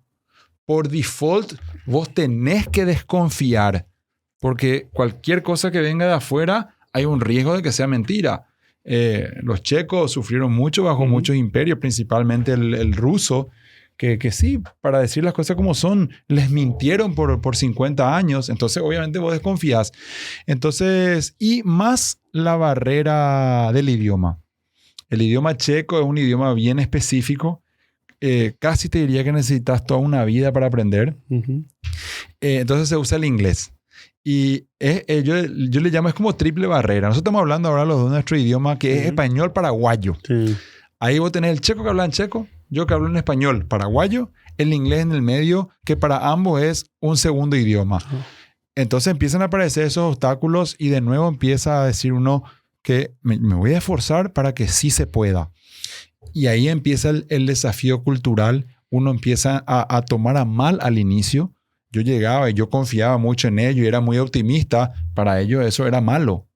Por default, vos tenés que desconfiar porque cualquier cosa que venga de afuera hay un riesgo de que sea mentira. Los checos sufrieron mucho bajo muchos imperios, principalmente el ruso, que sí, para decir las cosas como son, les mintieron por 50 años. Entonces, obviamente, vos desconfías. Entonces, y más la barrera del idioma. El idioma checo es un idioma bien específico. Casi te diría que necesitas toda una vida para aprender. Entonces, se usa el inglés. Y yo le llamo, es como triple barrera. Nosotros estamos hablando ahora los dos de nuestro idioma, que es español paraguayo. Sí. Ahí vos tenés el checo que habla en checo, yo que hablo en español paraguayo, el inglés en el medio, que para ambos es un segundo idioma. Entonces empiezan a aparecer esos obstáculos y de nuevo empieza a decir uno que me voy a esforzar para que sí se pueda. Y ahí empieza el desafío cultural. Uno empieza a tomar a mal al inicio. Yo llegaba y yo confiaba mucho en ellos y era muy optimista. Para ellos eso era malo.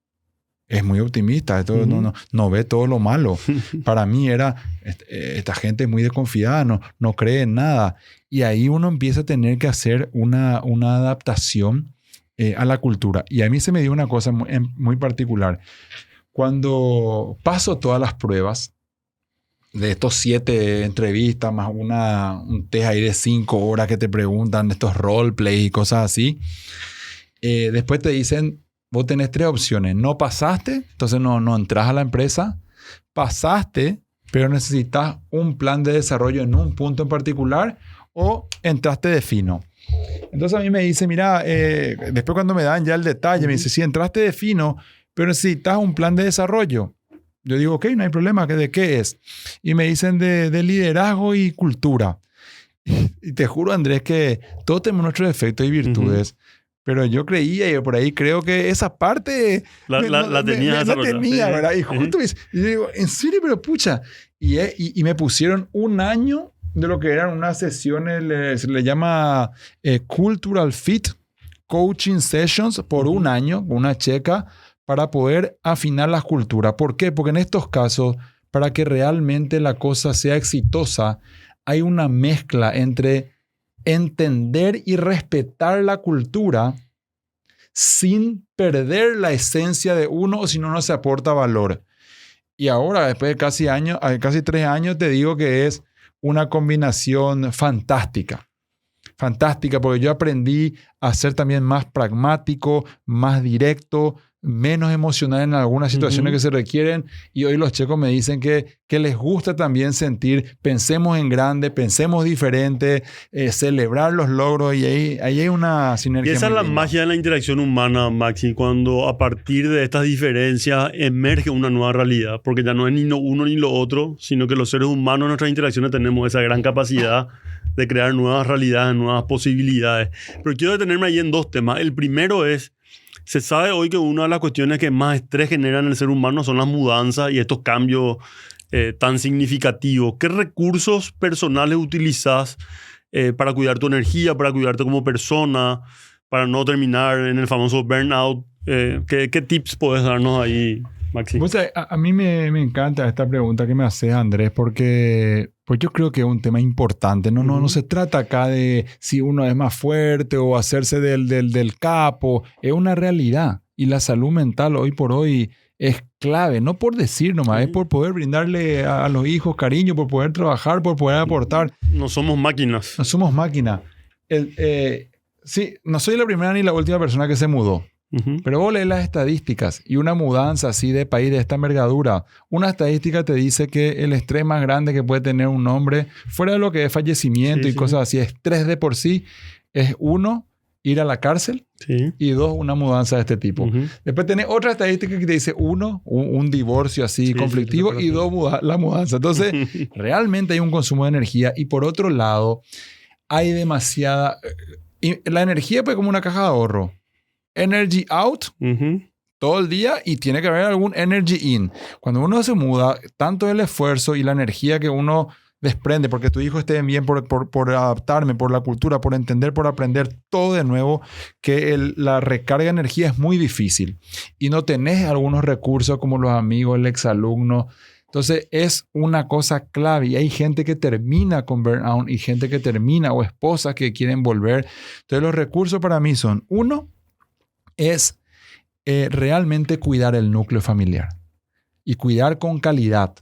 Es muy optimista. Esto no ve todo lo malo. Para mí era, esta gente es muy desconfiada, no cree en nada. Y ahí uno empieza a tener que hacer una adaptación a la cultura. Y a mí se me dio una cosa muy particular. Cuando paso todas las pruebas, de estos 7 entrevistas, más un test ahí de 5 horas que te preguntan, estos roleplay y cosas así. Después te dicen, vos tenés 3 opciones. No pasaste, entonces no entras a la empresa. Pasaste, pero necesitas un plan de desarrollo en un punto en particular, o entraste de fino. Entonces a mí me dice, mira, después cuando me dan ya el detalle, me dice, sí, entraste de fino, pero necesitas un plan de desarrollo. Yo digo, ok, no hay problema. ¿De qué es? Y me dicen de liderazgo y cultura. Y te juro, Andrés, que todos tenemos nuestros defectos y virtudes. Pero yo creía, y por ahí creo que esa parte la tenía, ¿verdad? Y justo y yo digo, ¿en serio? Pero pucha. Y me pusieron un año de lo que eran unas sesiones, se le llama Cultural Fit Coaching Sessions por un año, una checa, para poder afinar las culturas. ¿Por qué? Porque en estos casos, para que realmente la cosa sea exitosa, hay una mezcla entre entender y respetar la cultura sin perder la esencia de uno, o si no, no se aporta valor. Y ahora, después de casi 3 años, te digo que es una combinación fantástica. Fantástica, porque yo aprendí a ser también más pragmático, más directo, menos emocional en algunas situaciones que se requieren. Y hoy los checos me dicen que les gusta también sentir, pensemos en grande, pensemos diferente, celebrar los logros, y ahí hay una sinergia. Y esa es la magia de la interacción humana, Maxi, cuando a partir de estas diferencias emerge una nueva realidad, porque ya no es ni lo uno ni lo otro, sino que los seres humanos en nuestras interacciones tenemos esa gran capacidad de crear nuevas realidades, nuevas posibilidades. Pero quiero detenerme ahí en 2 temas. El primero es, se sabe hoy que una de las cuestiones que más estrés generan en el ser humano son las mudanzas y estos cambios tan significativos. ¿Qué recursos personales utilizas para cuidar tu energía, para cuidarte como persona, para no terminar en el famoso burnout? ¿Qué tips puedes darnos ahí, Maxi? Pues a mí me encanta esta pregunta que me haces, Andrés, porque pues yo creo que es un tema importante. No se trata acá de si uno es más fuerte o hacerse del capo. Es una realidad. Y la salud mental hoy por hoy es clave. No por decir nomás, es por poder brindarle a los hijos cariño, por poder trabajar, por poder aportar. No somos máquinas. No somos máquinas. Sí, no soy la primera ni la última persona que se mudó. Pero vos lees las estadísticas y una mudanza así de país de esta envergadura, una estadística te dice que el estrés más grande que puede tener un hombre, fuera de lo que es fallecimiento y cosas así, estrés de por sí, es 1, ir a la cárcel, y 2, una mudanza de este tipo. Después tenés otra estadística que te dice 1, un divorcio así conflictivo, y 2, la mudanza. Entonces, realmente hay un consumo de energía, y por otro lado, hay demasiada... la energía pues como una caja de ahorro. Energy out todo el día, y tiene que haber algún energy in. Cuando uno se muda, tanto el esfuerzo y la energía que uno desprende porque tu hijo esté bien, por adaptarme, por la cultura, por entender, por aprender todo de nuevo, que la recarga de energía es muy difícil. Y no tenés algunos recursos como los amigos, el exalumno. Entonces es una cosa clave, y hay gente que termina con burnout y gente que termina, o esposas que quieren volver. Entonces los recursos para mí son 1, es realmente cuidar el núcleo familiar y cuidar con calidad.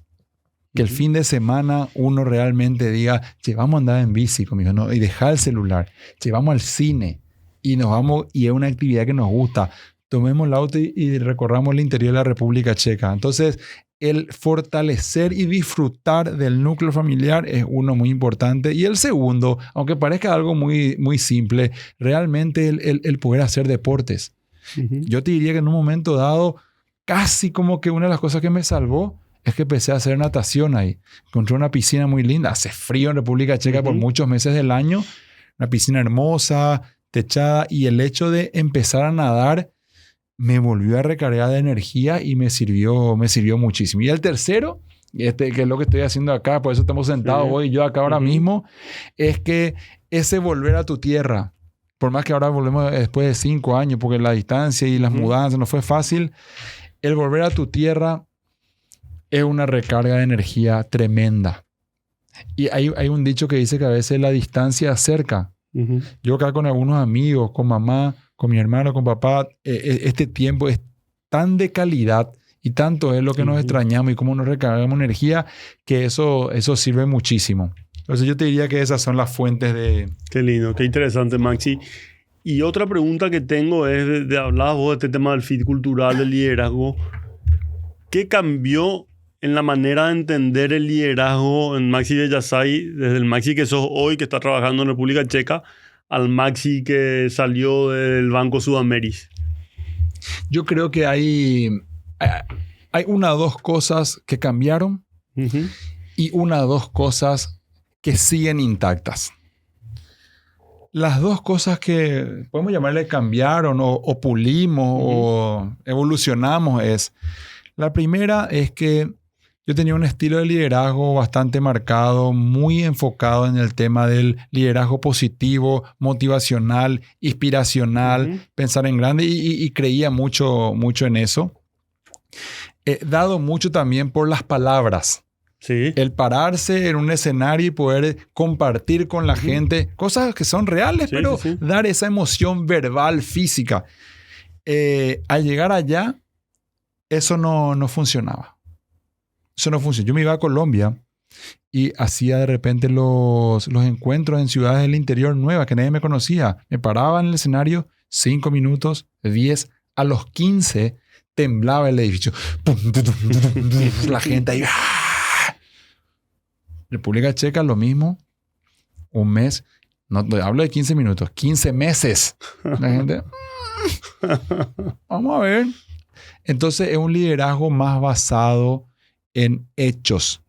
Que el fin de semana uno realmente diga, che, vamos a andar en bici conmigo, ¿no? Y dejar el celular, che, vamos al cine y nos vamos, y es una actividad que nos gusta. Tomemos el auto y recorramos el interior de la República Checa. Entonces, el fortalecer y disfrutar del núcleo familiar es uno muy importante. Y el segundo, aunque parezca algo muy, muy simple, realmente el poder hacer deportes. Yo te diría que en un momento dado, casi como que una de las cosas que me salvó es que empecé a hacer natación ahí. Encontré una piscina muy linda. Hace frío en República Checa por muchos meses del año. Una piscina hermosa, techada. Y el hecho de empezar a nadar me volvió a recargar de energía y me sirvió muchísimo. Y el tercero, que es lo que estoy haciendo acá, por eso estamos sentados hoy yo acá ahora mismo, es que ese volver a tu tierra, por más que ahora volvemos después de 5 años, porque la distancia y las mudanzas no fue fácil, el volver a tu tierra es una recarga de energía tremenda. Y hay un dicho que dice que a veces la distancia acerca. Yo acá con algunos amigos, con mamá, con mi hermano, con papá, este tiempo es tan de calidad y tanto es lo que nos extrañamos y cómo nos recargamos energía, que eso sirve muchísimo. Entonces yo te diría que esas son las fuentes de... Qué lindo, qué interesante, Maxi. Y otra pregunta que tengo es, hablabas vos de este tema del fit cultural, del liderazgo. ¿Qué cambió en la manera de entender el liderazgo en Maxi Bellazay, desde el Maxi que sos hoy, que está trabajando en República Checa, al Maxi que salió del Banco Sudameris? Yo creo que hay una o dos cosas que cambiaron y una o dos cosas que siguen intactas. Las dos cosas que podemos llamarle cambiaron o pulimos o evolucionamos es... La primera es que yo tenía un estilo de liderazgo bastante marcado, muy enfocado en el tema del liderazgo positivo, motivacional, inspiracional, pensar en grande y creía mucho en eso. Dado mucho también por las palabras. Sí. El pararse en un escenario y poder compartir con la gente cosas que son reales, pero dar esa emoción verbal, física. Al llegar allá, eso no funcionaba. Eso no funciona. Yo me iba a Colombia y hacía de repente los encuentros en ciudades del interior nuevas que nadie me conocía. Me paraba en el escenario 5 minutos, 10, a los 15 temblaba el edificio. La gente ahí. República Checa lo mismo. Un mes. No hablo de 15 minutos, 15 meses. La gente. Vamos a ver. Entonces es un liderazgo más basado en hechos.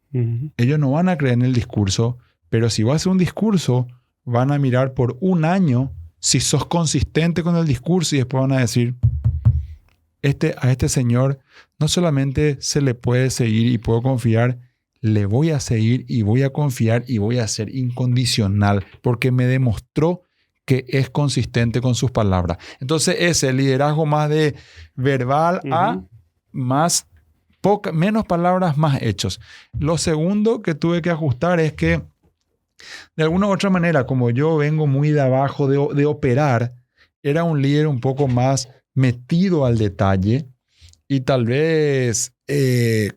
Ellos no van a creer en el discurso, pero si vas a hacer un discurso, van a mirar por un año si sos consistente con el discurso y después van a decir, a este señor no solamente se le puede seguir y puedo confiar, le voy a seguir y voy a confiar y voy a ser incondicional porque me demostró que es consistente con sus palabras. Entonces ese liderazgo más de verbal a más menos palabras, más hechos. Lo segundo que tuve que ajustar es que de alguna u otra manera, como yo vengo muy de abajo de operar, era un líder un poco más metido al detalle y tal vez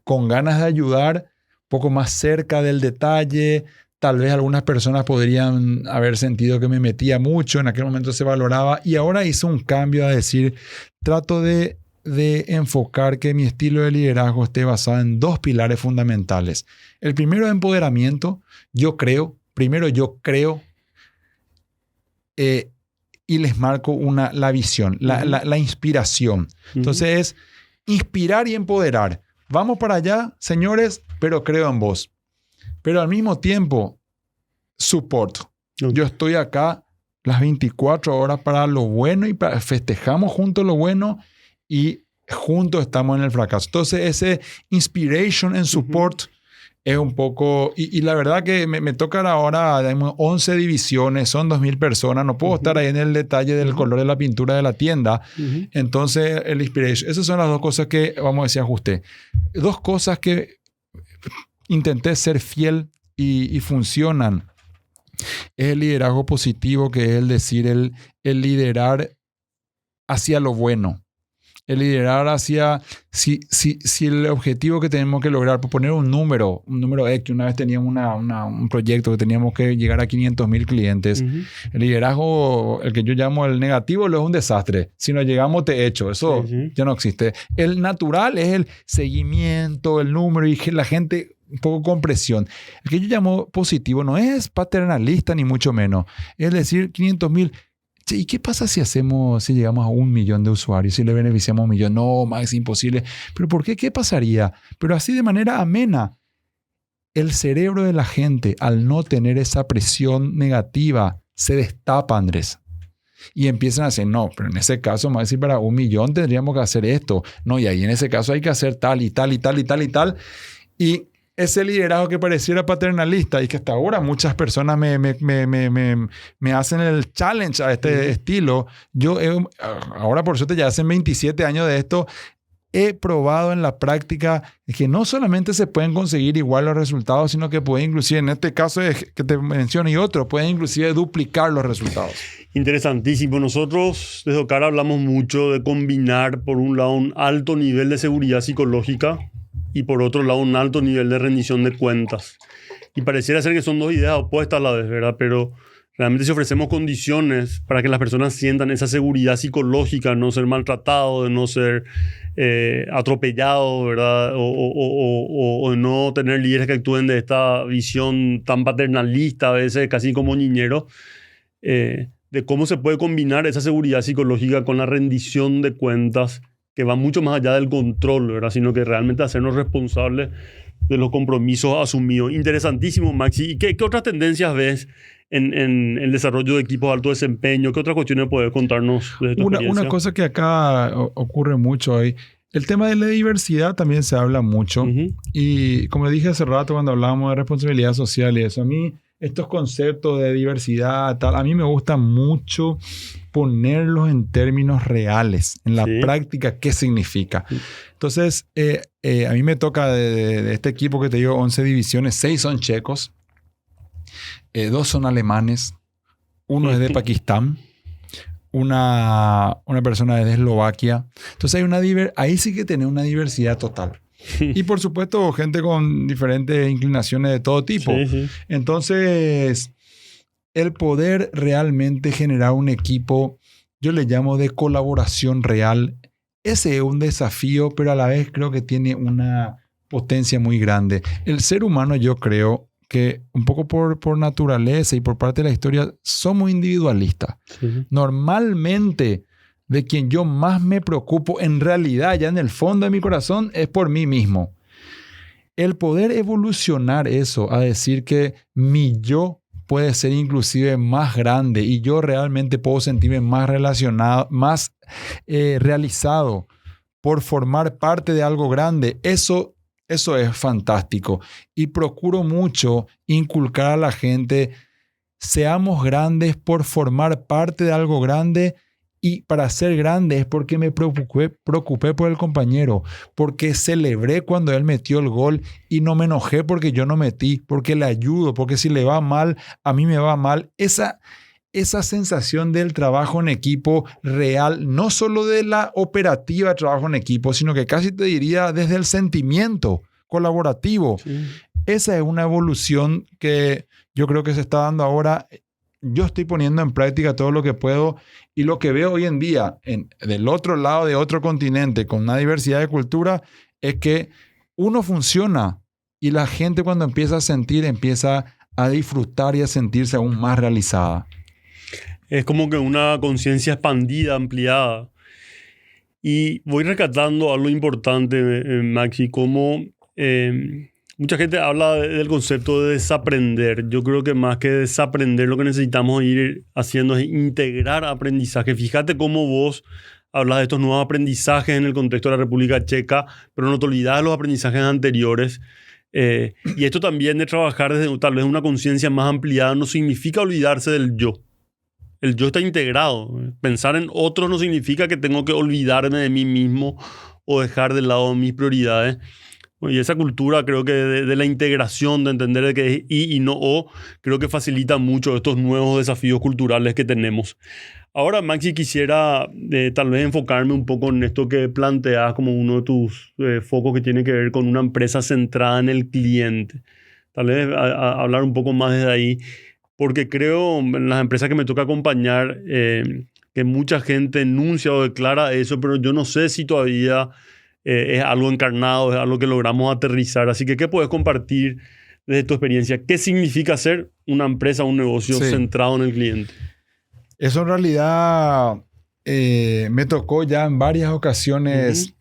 con ganas de ayudar, un poco más cerca del detalle. Tal vez algunas personas podrían haber sentido que me metía mucho, en aquel momento se valoraba y ahora hice un cambio a decir, trato de enfocar que mi estilo de liderazgo esté basado en 2 pilares fundamentales. El primero es empoderamiento. Primero yo creo y les marco la visión, la inspiración. Entonces es inspirar y empoderar. Vamos para allá, señores, pero creo en vos. Pero al mismo tiempo, support. Yo estoy acá las 24 horas para lo bueno y festejamos juntos lo bueno y juntos estamos en el fracaso. Entonces, ese inspiration and support es un poco... Y la verdad que me tocan ahora 11 divisiones, son 2,000 personas. No puedo estar ahí en el detalle del color de la pintura de la tienda. Entonces, el inspiration. Esas son las 2 cosas que, vamos a decir, ajusté. 2 cosas que intenté ser fiel y funcionan. Es el liderazgo positivo, que es el decir, el liderar hacia lo bueno. El liderar hacia, si el objetivo que tenemos que lograr, por poner un número X, una vez teníamos un proyecto que teníamos que llegar a 500,000 clientes. Ujú. El liderazgo, el que yo llamo el negativo, lo es un desastre. Si no llegamos, te echo. Eso Sí. ya no existe. El natural es el seguimiento, el número y la gente un poco con presión. El que yo llamo positivo no es paternalista ni mucho menos. Es decir, 500,000. Che, ¿y qué pasa si llegamos a 1,000,000 de usuarios, si le beneficiamos a 1,000,000? No, más es imposible. ¿Pero por qué? ¿Qué pasaría? Pero así de manera amena. El cerebro de la gente, al no tener esa presión negativa, se destapa, Andrés. Y empiezan a decir, no, pero en ese caso, más decir, para 1,000,000 tendríamos que hacer esto. No, y ahí en ese caso hay que hacer tal y tal y tal y tal y tal. Y ese liderazgo que pareciera paternalista y que hasta ahora muchas personas me hacen el challenge a este estilo. Ahora por suerte ya hacen 27 años de esto, he probado en la práctica que no solamente se pueden conseguir igual los resultados, sino que pueden inclusive, en este caso que te menciono y otro, pueden inclusive duplicar los resultados. Interesantísimo. Nosotros desde Ocara hablamos mucho de combinar, por un lado, un alto nivel de seguridad psicológica y por otro lado un alto nivel de rendición de cuentas. Y pareciera ser que son dos ideas opuestas a la vez, ¿verdad? Pero realmente si ofrecemos condiciones para que las personas sientan esa seguridad psicológica, no ser maltratado, de no ser atropellado, ¿verdad? O de no tener líderes que actúen de esta visión tan paternalista, a veces casi como niñero, de cómo se puede combinar esa seguridad psicológica con la rendición de cuentas, que va mucho más allá del control, ¿verdad? Sino que realmente hacernos responsables de los compromisos asumidos. Interesantísimo, Maxi. ¿Y qué otras tendencias ves en el desarrollo de equipos de alto desempeño? ¿Qué otras cuestiones puedes contarnos de tu experiencia? Una cosa que acá ocurre mucho hoy, el tema de la diversidad también se habla mucho. Uh-huh. Y como dije hace rato cuando hablábamos de responsabilidad social y eso, a mí estos conceptos de diversidad, tal, a mí me gusta mucho ponerlos en términos reales, en la práctica, qué significa. Sí. Entonces, a mí me toca de este equipo que te digo, 11 divisiones, 6 son checos, 2 son alemanes, uno es de Pakistán, una persona es de Eslovaquia. Entonces, ahí sí que tiene una diversidad total. Y por supuesto, gente con diferentes inclinaciones de todo tipo. Sí, sí. Entonces, el poder realmente generar un equipo, yo le llamo de colaboración real, ese es un desafío, pero a la vez creo que tiene una potencia muy grande. El ser humano, yo creo que un poco por naturaleza y por parte de la historia, somos individualistas. Sí. Normalmente, de quien yo más me preocupo, en realidad, ya en el fondo de mi corazón, es por mí mismo. El poder evolucionar eso a decir que mi yo puede ser inclusive más grande y yo realmente puedo sentirme más relacionado, más realizado por formar parte de algo grande, eso es fantástico. Y procuro mucho inculcar a la gente, seamos grandes por formar parte de algo grande. Y para ser grande es porque me preocupé por el compañero, porque celebré cuando él metió el gol y no me enojé porque yo no metí, porque le ayudo, porque si le va mal, a mí me va mal. Esa sensación del trabajo en equipo real, no solo de la operativa de trabajo en equipo, sino que casi te diría desde el sentimiento colaborativo. Sí. Esa es una evolución que yo creo que se está dando ahora. Yo estoy poniendo en práctica todo lo que puedo y lo que veo hoy en día del otro lado de otro continente con una diversidad de cultura es que uno funciona y la gente cuando empieza a sentir, empieza a disfrutar y a sentirse aún más realizada. Es como que una conciencia expandida, ampliada. Y voy rescatando algo importante, Maxi, como mucha gente habla del concepto de desaprender. Yo creo que más que desaprender, lo que necesitamos ir haciendo es integrar aprendizaje. Fíjate cómo vos hablas de estos nuevos aprendizajes en el contexto de la República Checa, pero no te olvidas de los aprendizajes anteriores. Y esto también de trabajar desde tal vez una conciencia más ampliada no significa olvidarse del yo. El yo está integrado. Pensar en otros no significa que tengo que olvidarme de mí mismo o dejar de lado mis prioridades. Y esa cultura creo que de la integración, de entender de que es y no o, creo que facilita mucho estos nuevos desafíos culturales que tenemos. Ahora, Maxi, quisiera tal vez enfocarme un poco en esto que planteas como uno de tus focos que tiene que ver con una empresa centrada en el cliente. Tal vez hablar un poco más desde ahí, porque creo en las empresas que me toca acompañar que mucha gente enuncia o declara eso, pero yo no sé si todavía es algo encarnado, es algo que logramos aterrizar. Así que, ¿qué puedes compartir desde tu experiencia? ¿Qué significa ser una empresa, un negocio Sí. centrado en el cliente? Eso en realidad me tocó ya en varias ocasiones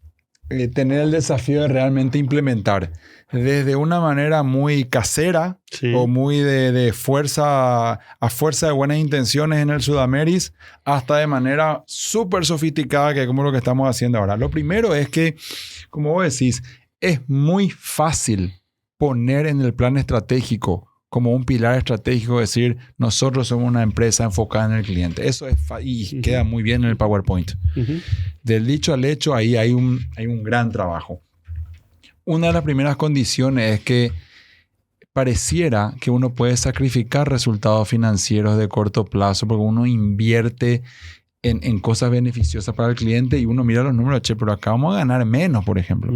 tener el desafío de realmente implementar desde una manera muy casera Sí. o muy de fuerza, a fuerza de buenas intenciones en el Sudameris, hasta de manera súper sofisticada, que es como lo que estamos haciendo ahora. Lo primero es que, como vos decís, es muy fácil poner en el plan estratégico como un pilar estratégico, decir, nosotros somos una empresa enfocada en el cliente. Eso es y queda muy bien en el PowerPoint. Del dicho al hecho, ahí hay un gran trabajo. Una de las primeras condiciones es que pareciera que uno puede sacrificar resultados financieros de corto plazo porque uno invierte en cosas beneficiosas para el cliente y uno mira los números, che, pero acá vamos a ganar menos, por ejemplo.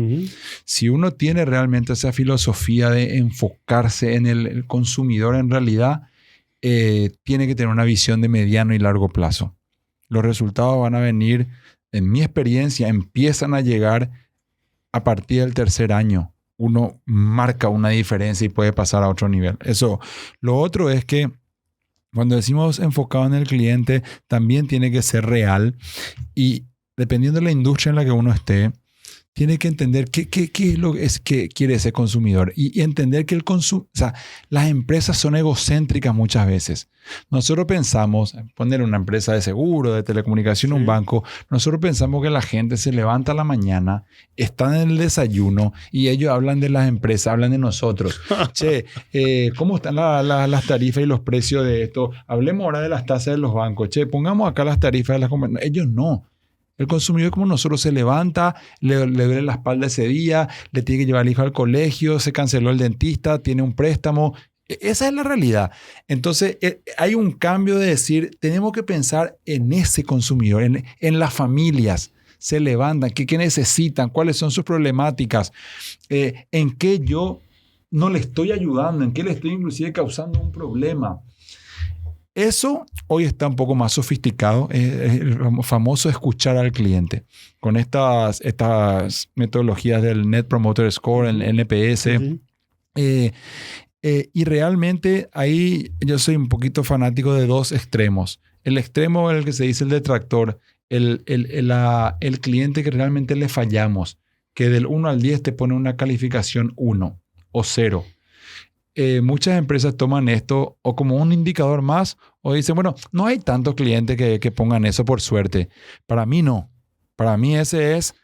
Si uno tiene realmente esa filosofía de enfocarse en el consumidor, en realidad tiene que tener una visión de mediano y largo plazo. Los resultados van a venir, en mi experiencia, empiezan a llegar a partir del tercer año. Uno marca una diferencia y puede pasar a otro nivel. Eso. Lo otro es que cuando decimos enfocado en el cliente, también tiene que ser real y dependiendo de la industria en la que uno esté, tiene que entender qué es lo que quiere ese consumidor y entender que las empresas son egocéntricas muchas veces. Nosotros pensamos, poner una empresa de seguro, de telecomunicación, un banco, nosotros pensamos que la gente se levanta a la mañana, están en el desayuno y ellos hablan de las empresas, hablan de nosotros. Che, ¿cómo están las tarifas y los precios de esto? Hablemos ahora de las tasas de los bancos. Che, pongamos acá las tarifas de las compañías. Ellos no. El consumidor como nosotros se levanta, le duele la espalda ese día, le tiene que llevar al hijo al colegio, se canceló el dentista, tiene un préstamo. Esa es la realidad. Entonces hay un cambio de decir, tenemos que pensar en ese consumidor, en las familias. Se levantan, qué necesitan, cuáles son sus problemáticas, en qué yo no le estoy ayudando, en qué le estoy inclusive causando un problema. Eso hoy está un poco más sofisticado, es el famoso escuchar al cliente. Con estas metodologías del Net Promoter Score, el NPS. Y realmente ahí yo soy un poquito fanático de dos extremos. El extremo en el que se dice el detractor, el cliente que realmente le fallamos, que del 1 al 10 te pone una calificación 1 o 0. Muchas empresas toman esto o como un indicador más o dicen, bueno, no hay tantos clientes que pongan eso por suerte. Para mí no. Para mí ese es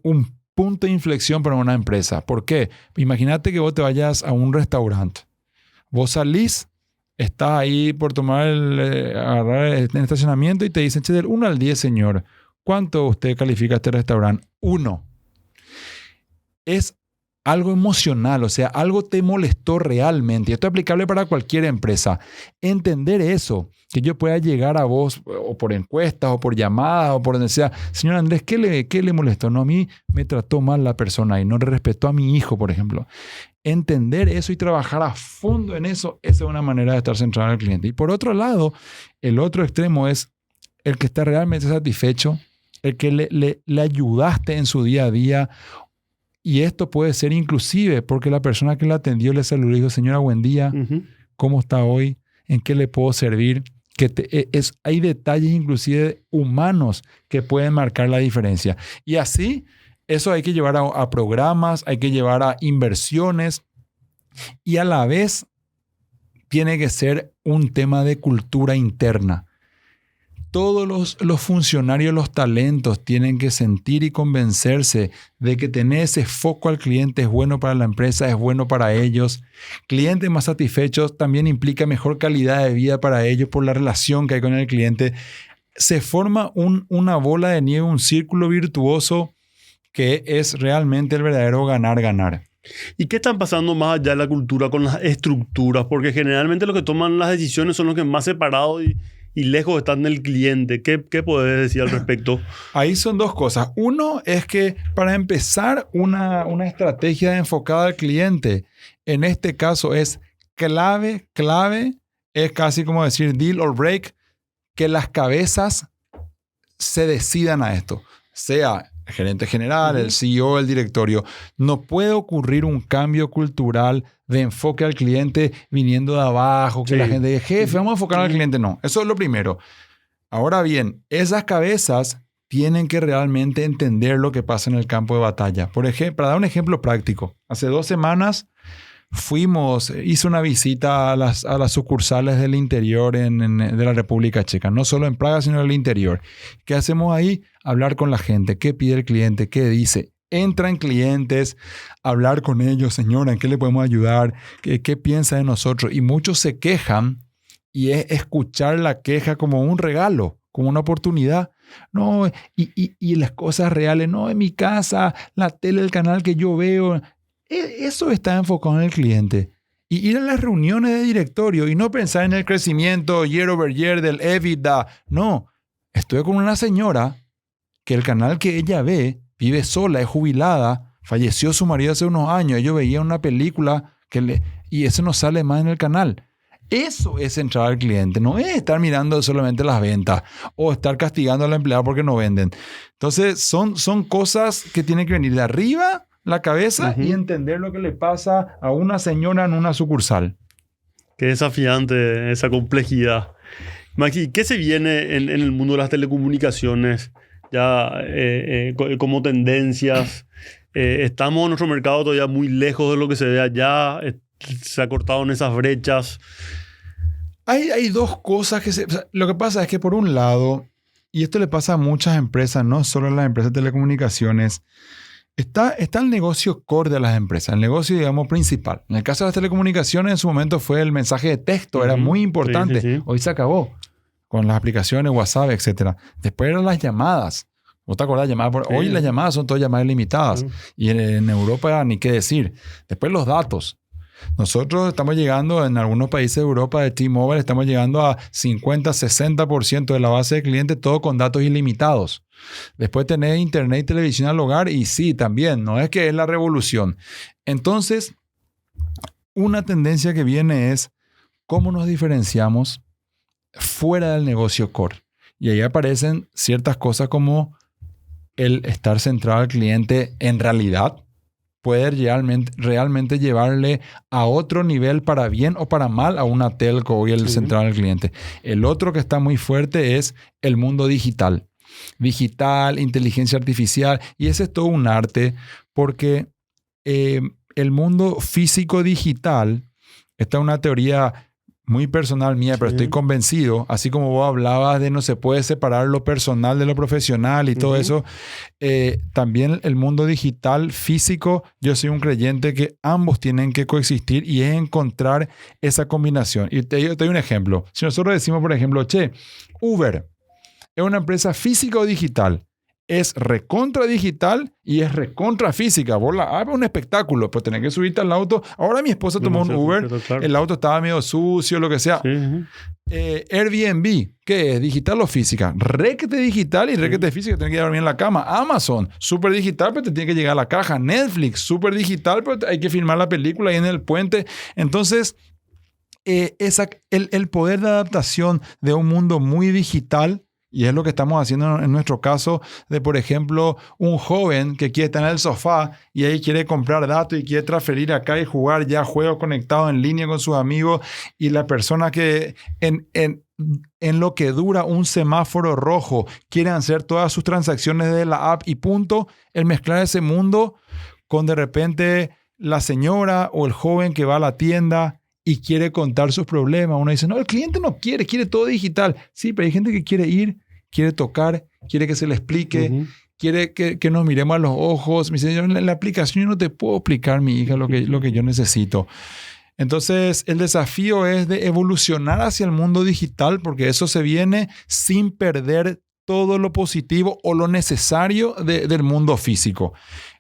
un punto de inflexión para una empresa. ¿Por qué? Imagínate que vos te vayas a un restaurante. Vos salís, estás ahí por tomar agarrar el estacionamiento y te dicen, che, del 1 al 10, señor, ¿cuánto usted califica este restaurante? 1. Es algo emocional, o sea, algo te molestó realmente. Y esto es aplicable para cualquier empresa. Entender eso, que yo pueda llegar a vos o por encuestas o por llamadas o por donde sea. Señor Andrés, ¿qué le molestó? No, a mí me trató mal la persona y no le respetó a mi hijo, por ejemplo. Entender eso y trabajar a fondo en eso, esa es una manera de estar centrado en el cliente. Y por otro lado, el otro extremo es el que está realmente satisfecho, el que le ayudaste en su día a día. Y esto puede ser inclusive porque la persona que la atendió le saludó y dijo, señora, buen día, ¿cómo está hoy? ¿En qué le puedo servir? Hay detalles inclusive humanos que pueden marcar la diferencia. Y así, eso hay que llevar a programas, hay que llevar a inversiones y a la vez tiene que ser un tema de cultura interna. Todos los funcionarios, los talentos tienen que sentir y convencerse de que tener ese foco al cliente es bueno para la empresa, es bueno para ellos. Clientes más satisfechos también implica mejor calidad de vida para ellos por la relación que hay con el cliente. Se forma una bola de nieve, un círculo virtuoso que es realmente el verdadero ganar-ganar. ¿Y qué están pasando más allá de la cultura con las estructuras? Porque generalmente los que toman las decisiones son los que más separados y lejos están del cliente. ¿Qué podés decir al respecto? Ahí son dos cosas. Uno es que para empezar una estrategia enfocada al cliente, en este caso es clave, es casi como decir deal or break, que las cabezas se decidan a esto. Sea el gerente general, el CEO, el directorio. No puede ocurrir un cambio cultural de enfoque al cliente viniendo de abajo, que la gente diga, jefe, vamos a enfocar al cliente. No, eso es lo primero. Ahora bien, esas cabezas tienen que realmente entender lo que pasa en el campo de batalla. Por ejemplo, para dar un ejemplo práctico, hace 2 semanas hice una visita a las sucursales del interior de la República Checa, no solo en Praga, sino en el interior. ¿Qué hacemos ahí? Hablar con la gente. ¿Qué pide el cliente? ¿Qué dice? Entran clientes, hablar con ellos, señora, ¿en qué le podemos ayudar? ¿Qué piensa de nosotros? Y muchos se quejan y es escuchar la queja como un regalo, como una oportunidad. No, y las cosas reales, no, en mi casa, la tele, el canal que yo veo. Eso está enfocado en el cliente. Y ir a las reuniones de directorio y no pensar en el crecimiento year over year del EBITDA. No, estoy con una señora que el canal que ella ve, vive sola, es jubilada, falleció su marido hace unos años, ellos veían una película y eso no sale más en el canal. Eso es entrar al cliente, no es estar mirando solamente las ventas o estar castigando al empleado porque no venden. Entonces son cosas que tienen que venir de arriba la cabeza y entender lo que le pasa a una señora en una sucursal. Qué desafiante esa complejidad. Maxi, ¿qué se viene en el mundo de las telecomunicaciones ya como tendencias? Estamos en nuestro mercado todavía muy lejos de lo que se ve allá. Se ha cortado en esas brechas. Hay dos cosas lo que pasa es que por un lado, y esto le pasa a muchas empresas, no solo a las empresas de telecomunicaciones, está el negocio core de las empresas, el negocio, digamos, principal. En el caso de las telecomunicaciones, en su momento fue el mensaje de texto, era muy importante. Sí. Hoy se acabó con las aplicaciones, WhatsApp, etc. Después eran las llamadas. ¿Vos te acordás? Hoy las llamadas son todas llamadas limitadas. Y en Europa ni qué decir. Después los datos. Nosotros estamos llegando, en algunos países de Europa de T-Mobile, estamos llegando a 50-60% de la base de clientes, todo con datos ilimitados. Después tenés internet y televisión al hogar y sí, también, no es que es la revolución. Entonces, una tendencia que viene es cómo nos diferenciamos fuera del negocio core. Y ahí aparecen ciertas cosas como el estar centrado al cliente en realidad, poder realmente llevarle a otro nivel para bien o para mal a una telco y el central al cliente. El otro que está muy fuerte es el mundo digital. Digital, inteligencia artificial, y ese es todo un arte porque el mundo físico-digital, esta es una teoría muy personal mía, pero estoy convencido, así como vos hablabas de no se puede separar lo personal de lo profesional y todo eso, también el mundo digital, físico, yo soy un creyente que ambos tienen que coexistir y es encontrar esa combinación. Y te doy un ejemplo. Si nosotros decimos, por ejemplo, Uber es una empresa física o digital. Es recontra digital y es recontra física. Vos la un espectáculo, pero tenés que subirte al auto. Ahora mi esposa tomó un Uber, claro. El auto estaba medio sucio, lo que sea. Airbnb, ¿qué es? ¿Digital o física? Requete digital y requete física, tenés que dormir en la cama. Amazon, súper digital, pero te tiene que llegar a la caja. Netflix, súper digital, pero hay que filmar la película ahí en el puente. Entonces, el poder de adaptación de un mundo muy digital. Y es lo que estamos haciendo en nuestro caso de, por ejemplo, un joven que quiere estar en el sofá y ahí quiere comprar datos y quiere transferir acá y jugar ya juegos conectados en línea con sus amigos. Y la persona que en lo que dura un semáforo rojo quiere hacer todas sus transacciones de la app y punto. El mezclar ese mundo con de repente la señora o el joven que va a la tienda y quiere contar sus problemas. Uno dice, no, el cliente no quiere todo digital. Sí, pero hay gente que quiere ir, quiere tocar, quiere que se le explique, quiere que nos miremos a los ojos. Me dice, en la aplicación yo no te puedo explicar, mi hija, lo que yo necesito. Entonces, el desafío es de evolucionar hacia el mundo digital porque eso se viene sin perder todo lo positivo o lo necesario del mundo físico.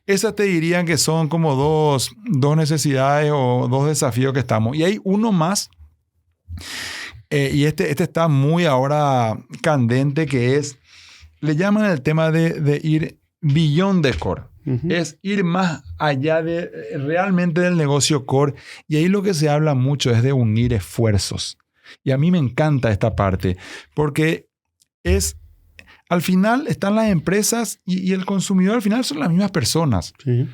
Esas te dirían que son como dos necesidades o dos desafíos que estamos. Y hay uno más Y este está muy ahora candente, que es, le llaman el tema de ir beyond the core. Es ir más allá de realmente del negocio core. Y ahí lo que se habla mucho es de unir esfuerzos. Y a mí me encanta esta parte, porque al final están las empresas y el consumidor al final son las mismas personas. Sí.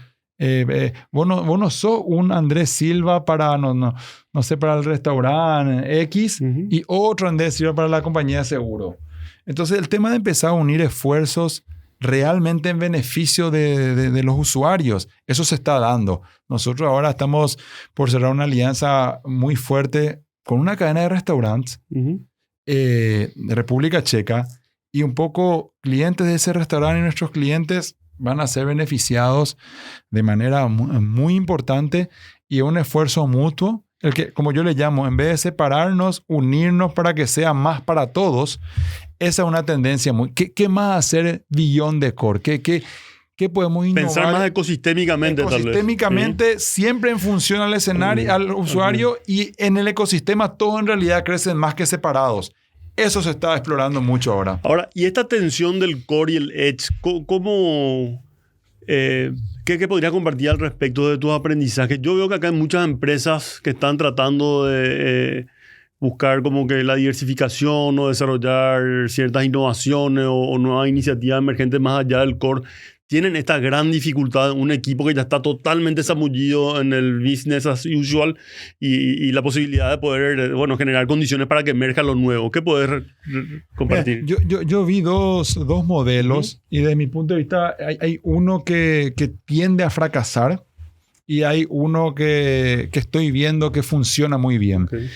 Vos no sos un Andrés Silva para, no sé, para el restaurante X y otro Andrés Silva para la compañía de seguro. Entonces, el tema de empezar a unir esfuerzos realmente en beneficio de los usuarios, eso se está dando. Nosotros ahora estamos por cerrar una alianza muy fuerte con una cadena de restaurantes de República Checa, y un poco clientes de ese restaurante y nuestros clientes van a ser beneficiados de manera muy importante, y un esfuerzo mutuo, el que, como yo le llamo, en vez de separarnos, unirnos para que sea más para todos. Esa es una tendencia muy... ¿Qué más hacer beyond the core? ¿Qué podemos innovar? Pensar más ecosistémicamente, tal vez. Ecosistémicamente, siempre en función al escenario, al usuario, y en el ecosistema todos en realidad crecen más que separados. Eso se está explorando mucho ahora. Ahora, y esta tensión del core y el edge, ¿cómo... ¿qué podrías compartir al respecto de tus aprendizajes? Yo veo que acá hay muchas empresas que están tratando de buscar como que la diversificación o desarrollar ciertas innovaciones o nuevas iniciativas emergentes más allá del core. Tienen esta gran dificultad, un equipo que ya está totalmente zamullido en el business as usual, y la posibilidad de poder, generar condiciones para que emerja lo nuevo. ¿Qué puedes compartir? Yo vi dos modelos, y desde mi punto de vista hay uno que tiende a fracasar y hay uno que estoy viendo que funciona muy bien. Okay.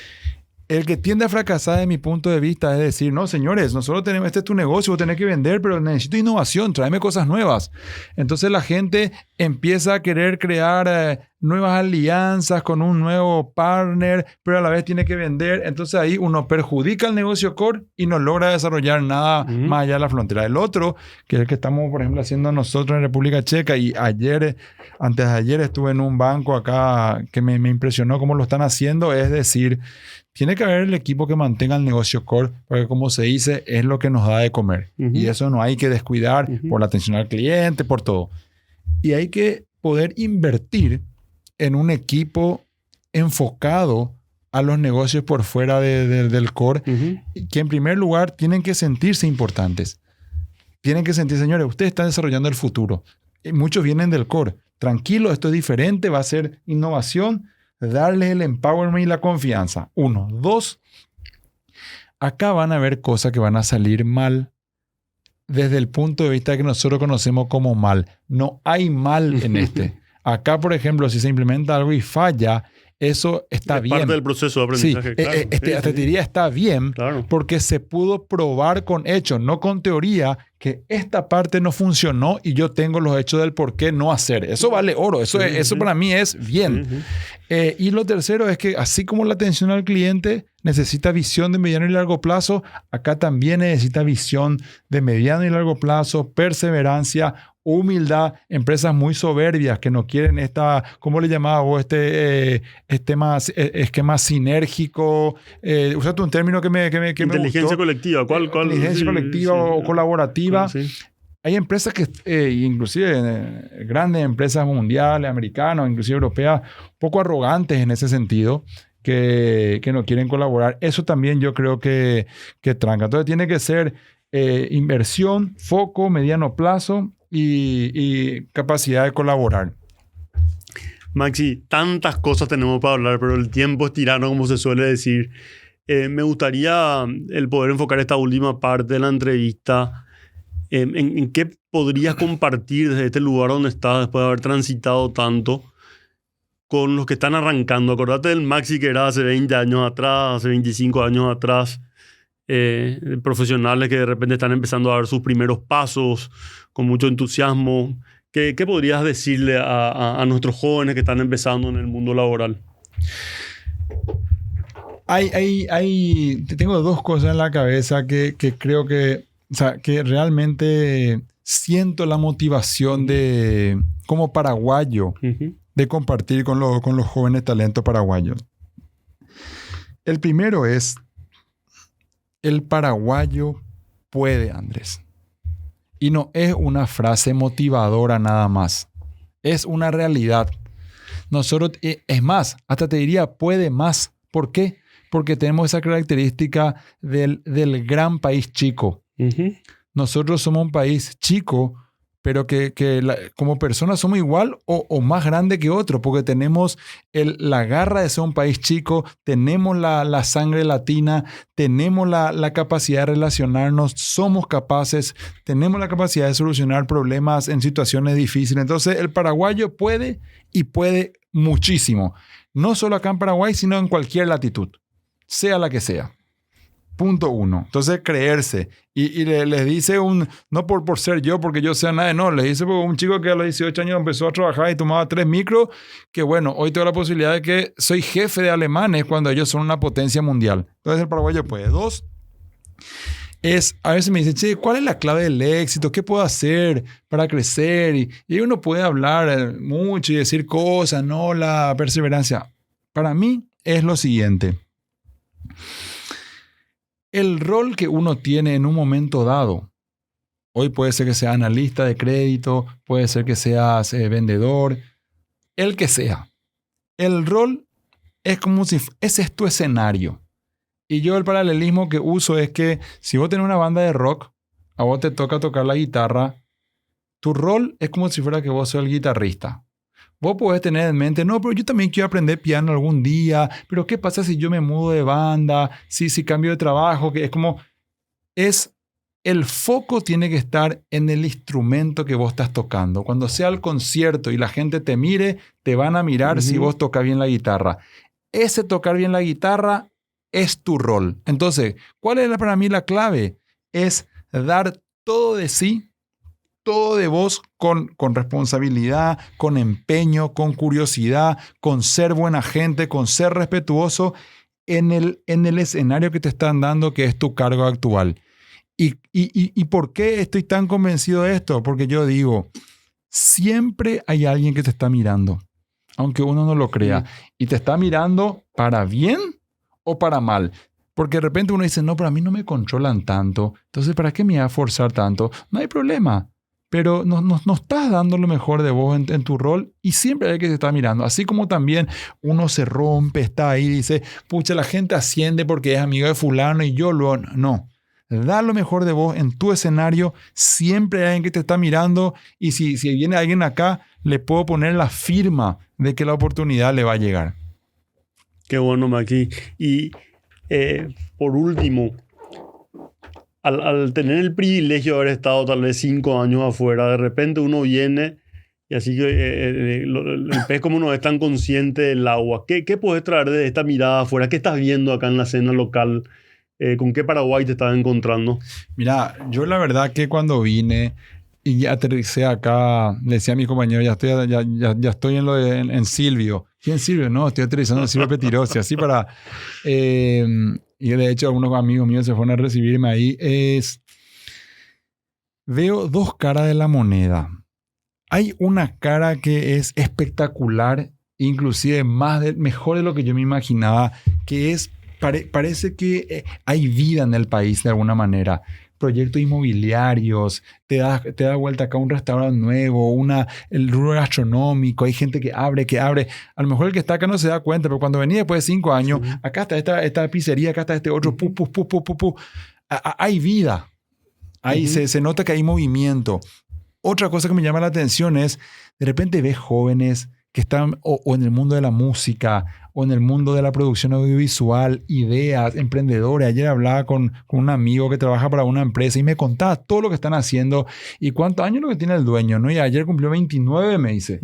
El que tiende a fracasar, de mi punto de vista, es decir, no, señores, nosotros tenemos, este es tu negocio, vos tenés que vender, pero necesito innovación, tráeme cosas nuevas. Entonces la gente empieza a querer crear nuevas alianzas con un nuevo partner, pero a la vez tiene que vender. Entonces ahí uno perjudica el negocio core y no logra desarrollar nada más allá de la frontera. El otro, que es el que estamos, por ejemplo, haciendo nosotros en República Checa, y antes de ayer estuve en un banco acá que me impresionó cómo lo están haciendo, es decir, tiene que haber el equipo que mantenga el negocio core, porque como se dice, es lo que nos da de comer. Y eso no hay que descuidar por la atención al cliente, por todo. Y hay que poder invertir en un equipo enfocado a los negocios por fuera del core, que en primer lugar tienen que sentirse importantes. Tienen que sentir, señores, ustedes están desarrollando el futuro. Muchos vienen del core. Tranquilo, esto es diferente, va a ser innovación. Darles el empowerment y la confianza. 1. 2. Acá van a haber cosas que van a salir mal desde el punto de vista que nosotros conocemos como mal. No hay mal en este. Acá, por ejemplo, si se implementa algo y falla, eso está bien. Es parte del proceso de aprendizaje. Sí, claro. Te diría está bien, claro, porque se pudo probar con hechos, no con teoría, que esta parte no funcionó y yo tengo los hechos del por qué no hacer. Eso vale oro. Eso para mí es bien. Y lo tercero es que así como la atención al cliente necesita visión de mediano y largo plazo, acá también necesita visión de mediano y largo plazo, perseverancia, humildad. Empresas muy soberbias que no quieren ¿cómo le llamaba vos? Esquema sinérgico. Usaste un término que me inteligencia gustó. Colectiva. ¿Cuál? Inteligencia colectiva o colaborativa. Sí. Hay empresas inclusive grandes empresas mundiales, americanas, inclusive europeas, un poco arrogantes en ese sentido, que no quieren colaborar. Eso también yo creo que tranca. Entonces tiene que ser inversión, foco, mediano plazo y capacidad de colaborar. Maxi, tantas cosas tenemos para hablar, pero el tiempo es tirano, como se suele decir. Me gustaría el poder enfocar esta última parte de la entrevista en qué podrías compartir desde este lugar donde estás después de haber transitado tanto con los que están arrancando. Acordate del Maxi que era hace 20 años atrás, hace 25 años atrás, profesionales que de repente están empezando a dar sus primeros pasos con mucho entusiasmo. ¿Qué podrías decirle a nuestros jóvenes que están empezando en el mundo laboral? Tengo dos cosas en la cabeza que creo que, que realmente siento la motivación como paraguayo de compartir con los jóvenes talentos paraguayos. El primero es El paraguayo puede, Andrés. Y no es una frase motivadora nada más. Es una realidad. Nosotros, es más, hasta te diría, puede más. ¿Por qué? Porque tenemos esa característica del gran país chico. Ujú. Nosotros somos un país chico, pero como personas somos igual o más grande que otro, porque tenemos la garra de ser un país chico, tenemos la sangre latina, tenemos la capacidad de relacionarnos, somos capaces, tenemos la capacidad de solucionar problemas en situaciones difíciles. Entonces, el paraguayo puede y puede muchísimo. No solo acá en Paraguay, sino en cualquier latitud, sea la que sea. Punto 1. Entonces, creerse. Y les dice no por ser yo, porque yo sea nadie, no. Les dice un chico que a los 18 años empezó a trabajar y tomaba 3 micros, que bueno, hoy tengo la posibilidad de que soy jefe de alemanes cuando ellos son una potencia mundial. Entonces, el paraguayo puede. 2, a veces me dicen, che, ¿cuál es la clave del éxito? ¿Qué puedo hacer para crecer? Y uno puede hablar mucho y decir cosas, no, la perseverancia. Para mí es lo siguiente. El rol que uno tiene en un momento dado, hoy puede ser que sea analista de crédito, puede ser que seas vendedor, el que sea. El rol es como si ese es tu escenario. Y yo el paralelismo que uso es que si vos tenés una banda de rock, a vos te toca tocar la guitarra, tu rol es como si fuera que vos sos el guitarrista. Vos podés tener en mente, no, pero yo también quiero aprender piano algún día, pero ¿qué pasa si yo me mudo de banda? Si cambio de trabajo, que el foco tiene que estar en el instrumento que vos estás tocando. Cuando sea el concierto y la gente te mire, te van a mirar si vos tocas bien la guitarra. Ese tocar bien la guitarra es tu rol. Entonces, ¿cuál es para mí la clave? Es dar todo de sí, todo de vos con responsabilidad, con empeño, con curiosidad, con ser buena gente, con ser respetuoso en el escenario que te están dando, que es tu cargo actual. ¿Y por qué estoy tan convencido de esto? Porque yo digo, siempre hay alguien que te está mirando, aunque uno no lo crea. Y te está mirando para bien o para mal. Porque de repente uno dice, no, pero a mí no me controlan tanto. Entonces, ¿para qué me voy a forzar tanto? No hay problema. Pero no estás dando lo mejor de vos en tu rol y siempre hay alguien que te está mirando. Así como también uno se rompe, está ahí y dice, pucha, la gente asciende porque es amigo de fulano y yo lo... No. Da lo mejor de vos en tu escenario. Siempre hay alguien que te está mirando y si viene alguien acá, le puedo poner la firma de que la oportunidad le va a llegar. Qué bueno, Maxi. Y por último, al tener el privilegio de haber estado tal vez 5 años afuera, de repente uno viene y así que el pez como no es tan consciente del agua. ¿Qué puedes traer de esta mirada afuera? ¿Qué estás viendo acá en la escena local? ¿Con qué Paraguay te estás encontrando? Mira, yo la verdad que cuando vine y aterricé acá, le decía a mi compañero, ya estoy en Silvio. ¿Quién Silvio? No, estoy aterrizando en Silvio Petirosi, así para... y de hecho algunos amigos míos se fueron a recibirme ahí. Veo dos caras de la moneda. Hay una cara que es espectacular, inclusive mejor de lo que yo me imaginaba, que es... Parece que hay vida en el país de alguna manera. Proyectos inmobiliarios, te da vuelta acá un restaurante nuevo, el rubro gastronómico, hay gente que abre. A lo mejor el que está acá no se da cuenta, pero cuando venía después de 5 años, sí. Acá está esta pizzería, acá está este otro, hay vida. Ahí se nota que hay movimiento. Otra cosa que me llama la atención es, de repente ves jóvenes que están o en el mundo de la música o en el mundo de la producción audiovisual, ideas, emprendedores. Ayer hablaba con un amigo que trabaja para una empresa y me contaba todo lo que están haciendo y cuántos años lo que tiene el dueño, ¿no? Y ayer cumplió 29, me dice.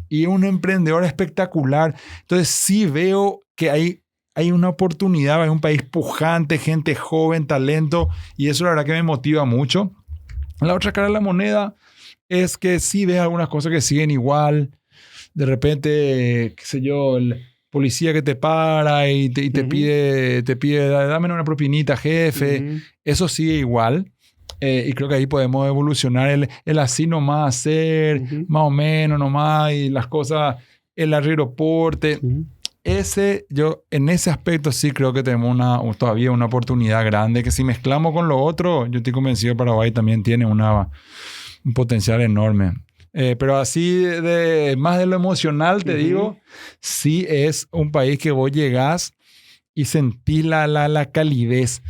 Y un emprendedor espectacular. Entonces sí veo que hay una oportunidad, hay un país pujante, gente joven, talento, y eso la verdad que me motiva mucho. La otra cara de la moneda es que sí ves algunas cosas que siguen igual. De repente, qué sé yo, el policía que te para y te pide, dame una propinita, jefe. Eso sigue igual. Y creo que ahí podemos evolucionar el así nomás hacer, más o menos nomás, y las cosas, el aeroporte. en ese aspecto sí creo que tenemos todavía una oportunidad grande, que si mezclamos con lo otro, yo estoy convencido que Paraguay también tiene un potencial enorme. Pero así, más de lo emocional, te digo, sí es un país que vos llegás y sentís la calidez.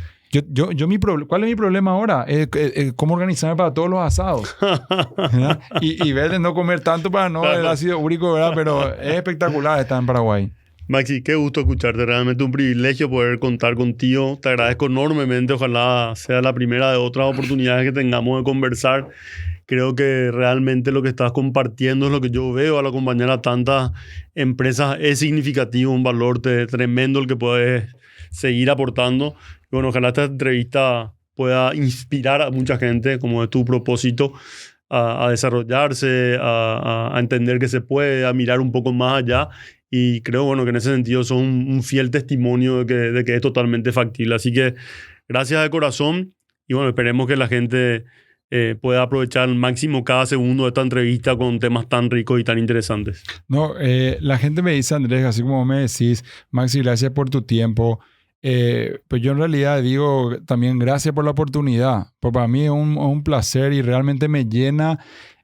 ¿Cuál es mi problema ahora? ¿Cómo organizarme para todos los asados? y ver de no comer tanto para no el ácido úrico, ¿verdad? Pero es espectacular estar en Paraguay. Maxi, qué gusto escucharte. Realmente un privilegio poder contar contigo. Te agradezco enormemente. Ojalá sea la primera de otras oportunidades que tengamos de conversar. Creo que realmente lo que estás compartiendo es lo que yo veo al acompañar a tantas empresas. Es significativo, un valor tremendo el que puedes seguir aportando. Y bueno, ojalá esta entrevista pueda inspirar a mucha gente, como es tu propósito, a desarrollarse, a entender que se puede, a mirar un poco más allá. Y creo, bueno, que en ese sentido son un fiel testimonio de que es totalmente factible. Así que gracias de corazón. Y bueno, esperemos que la gente pueda aprovechar al máximo cada segundo de esta entrevista con temas tan ricos y tan interesantes. No, la gente me dice, Andrés, así como me decís, Maxi, gracias por tu tiempo. Pues yo en realidad digo también gracias por la oportunidad. Porque para mí es un placer y realmente me llena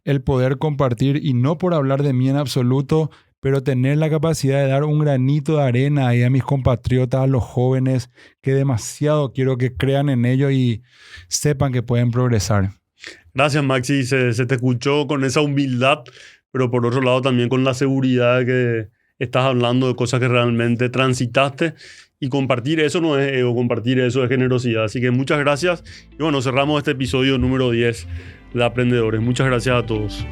el poder compartir, y no por hablar de mí en absoluto, pero tener la capacidad de dar un granito de arena ahí a mis compatriotas, a los jóvenes, que demasiado quiero que crean en ello y sepan que pueden progresar. Gracias, Maxi. Se te escuchó con esa humildad, pero por otro lado también con la seguridad de que estás hablando de cosas que realmente transitaste. Y compartir eso no es ego, compartir eso es generosidad. Así que muchas gracias. Y bueno, cerramos este episodio número 10 de Aprendedores. Muchas gracias a todos.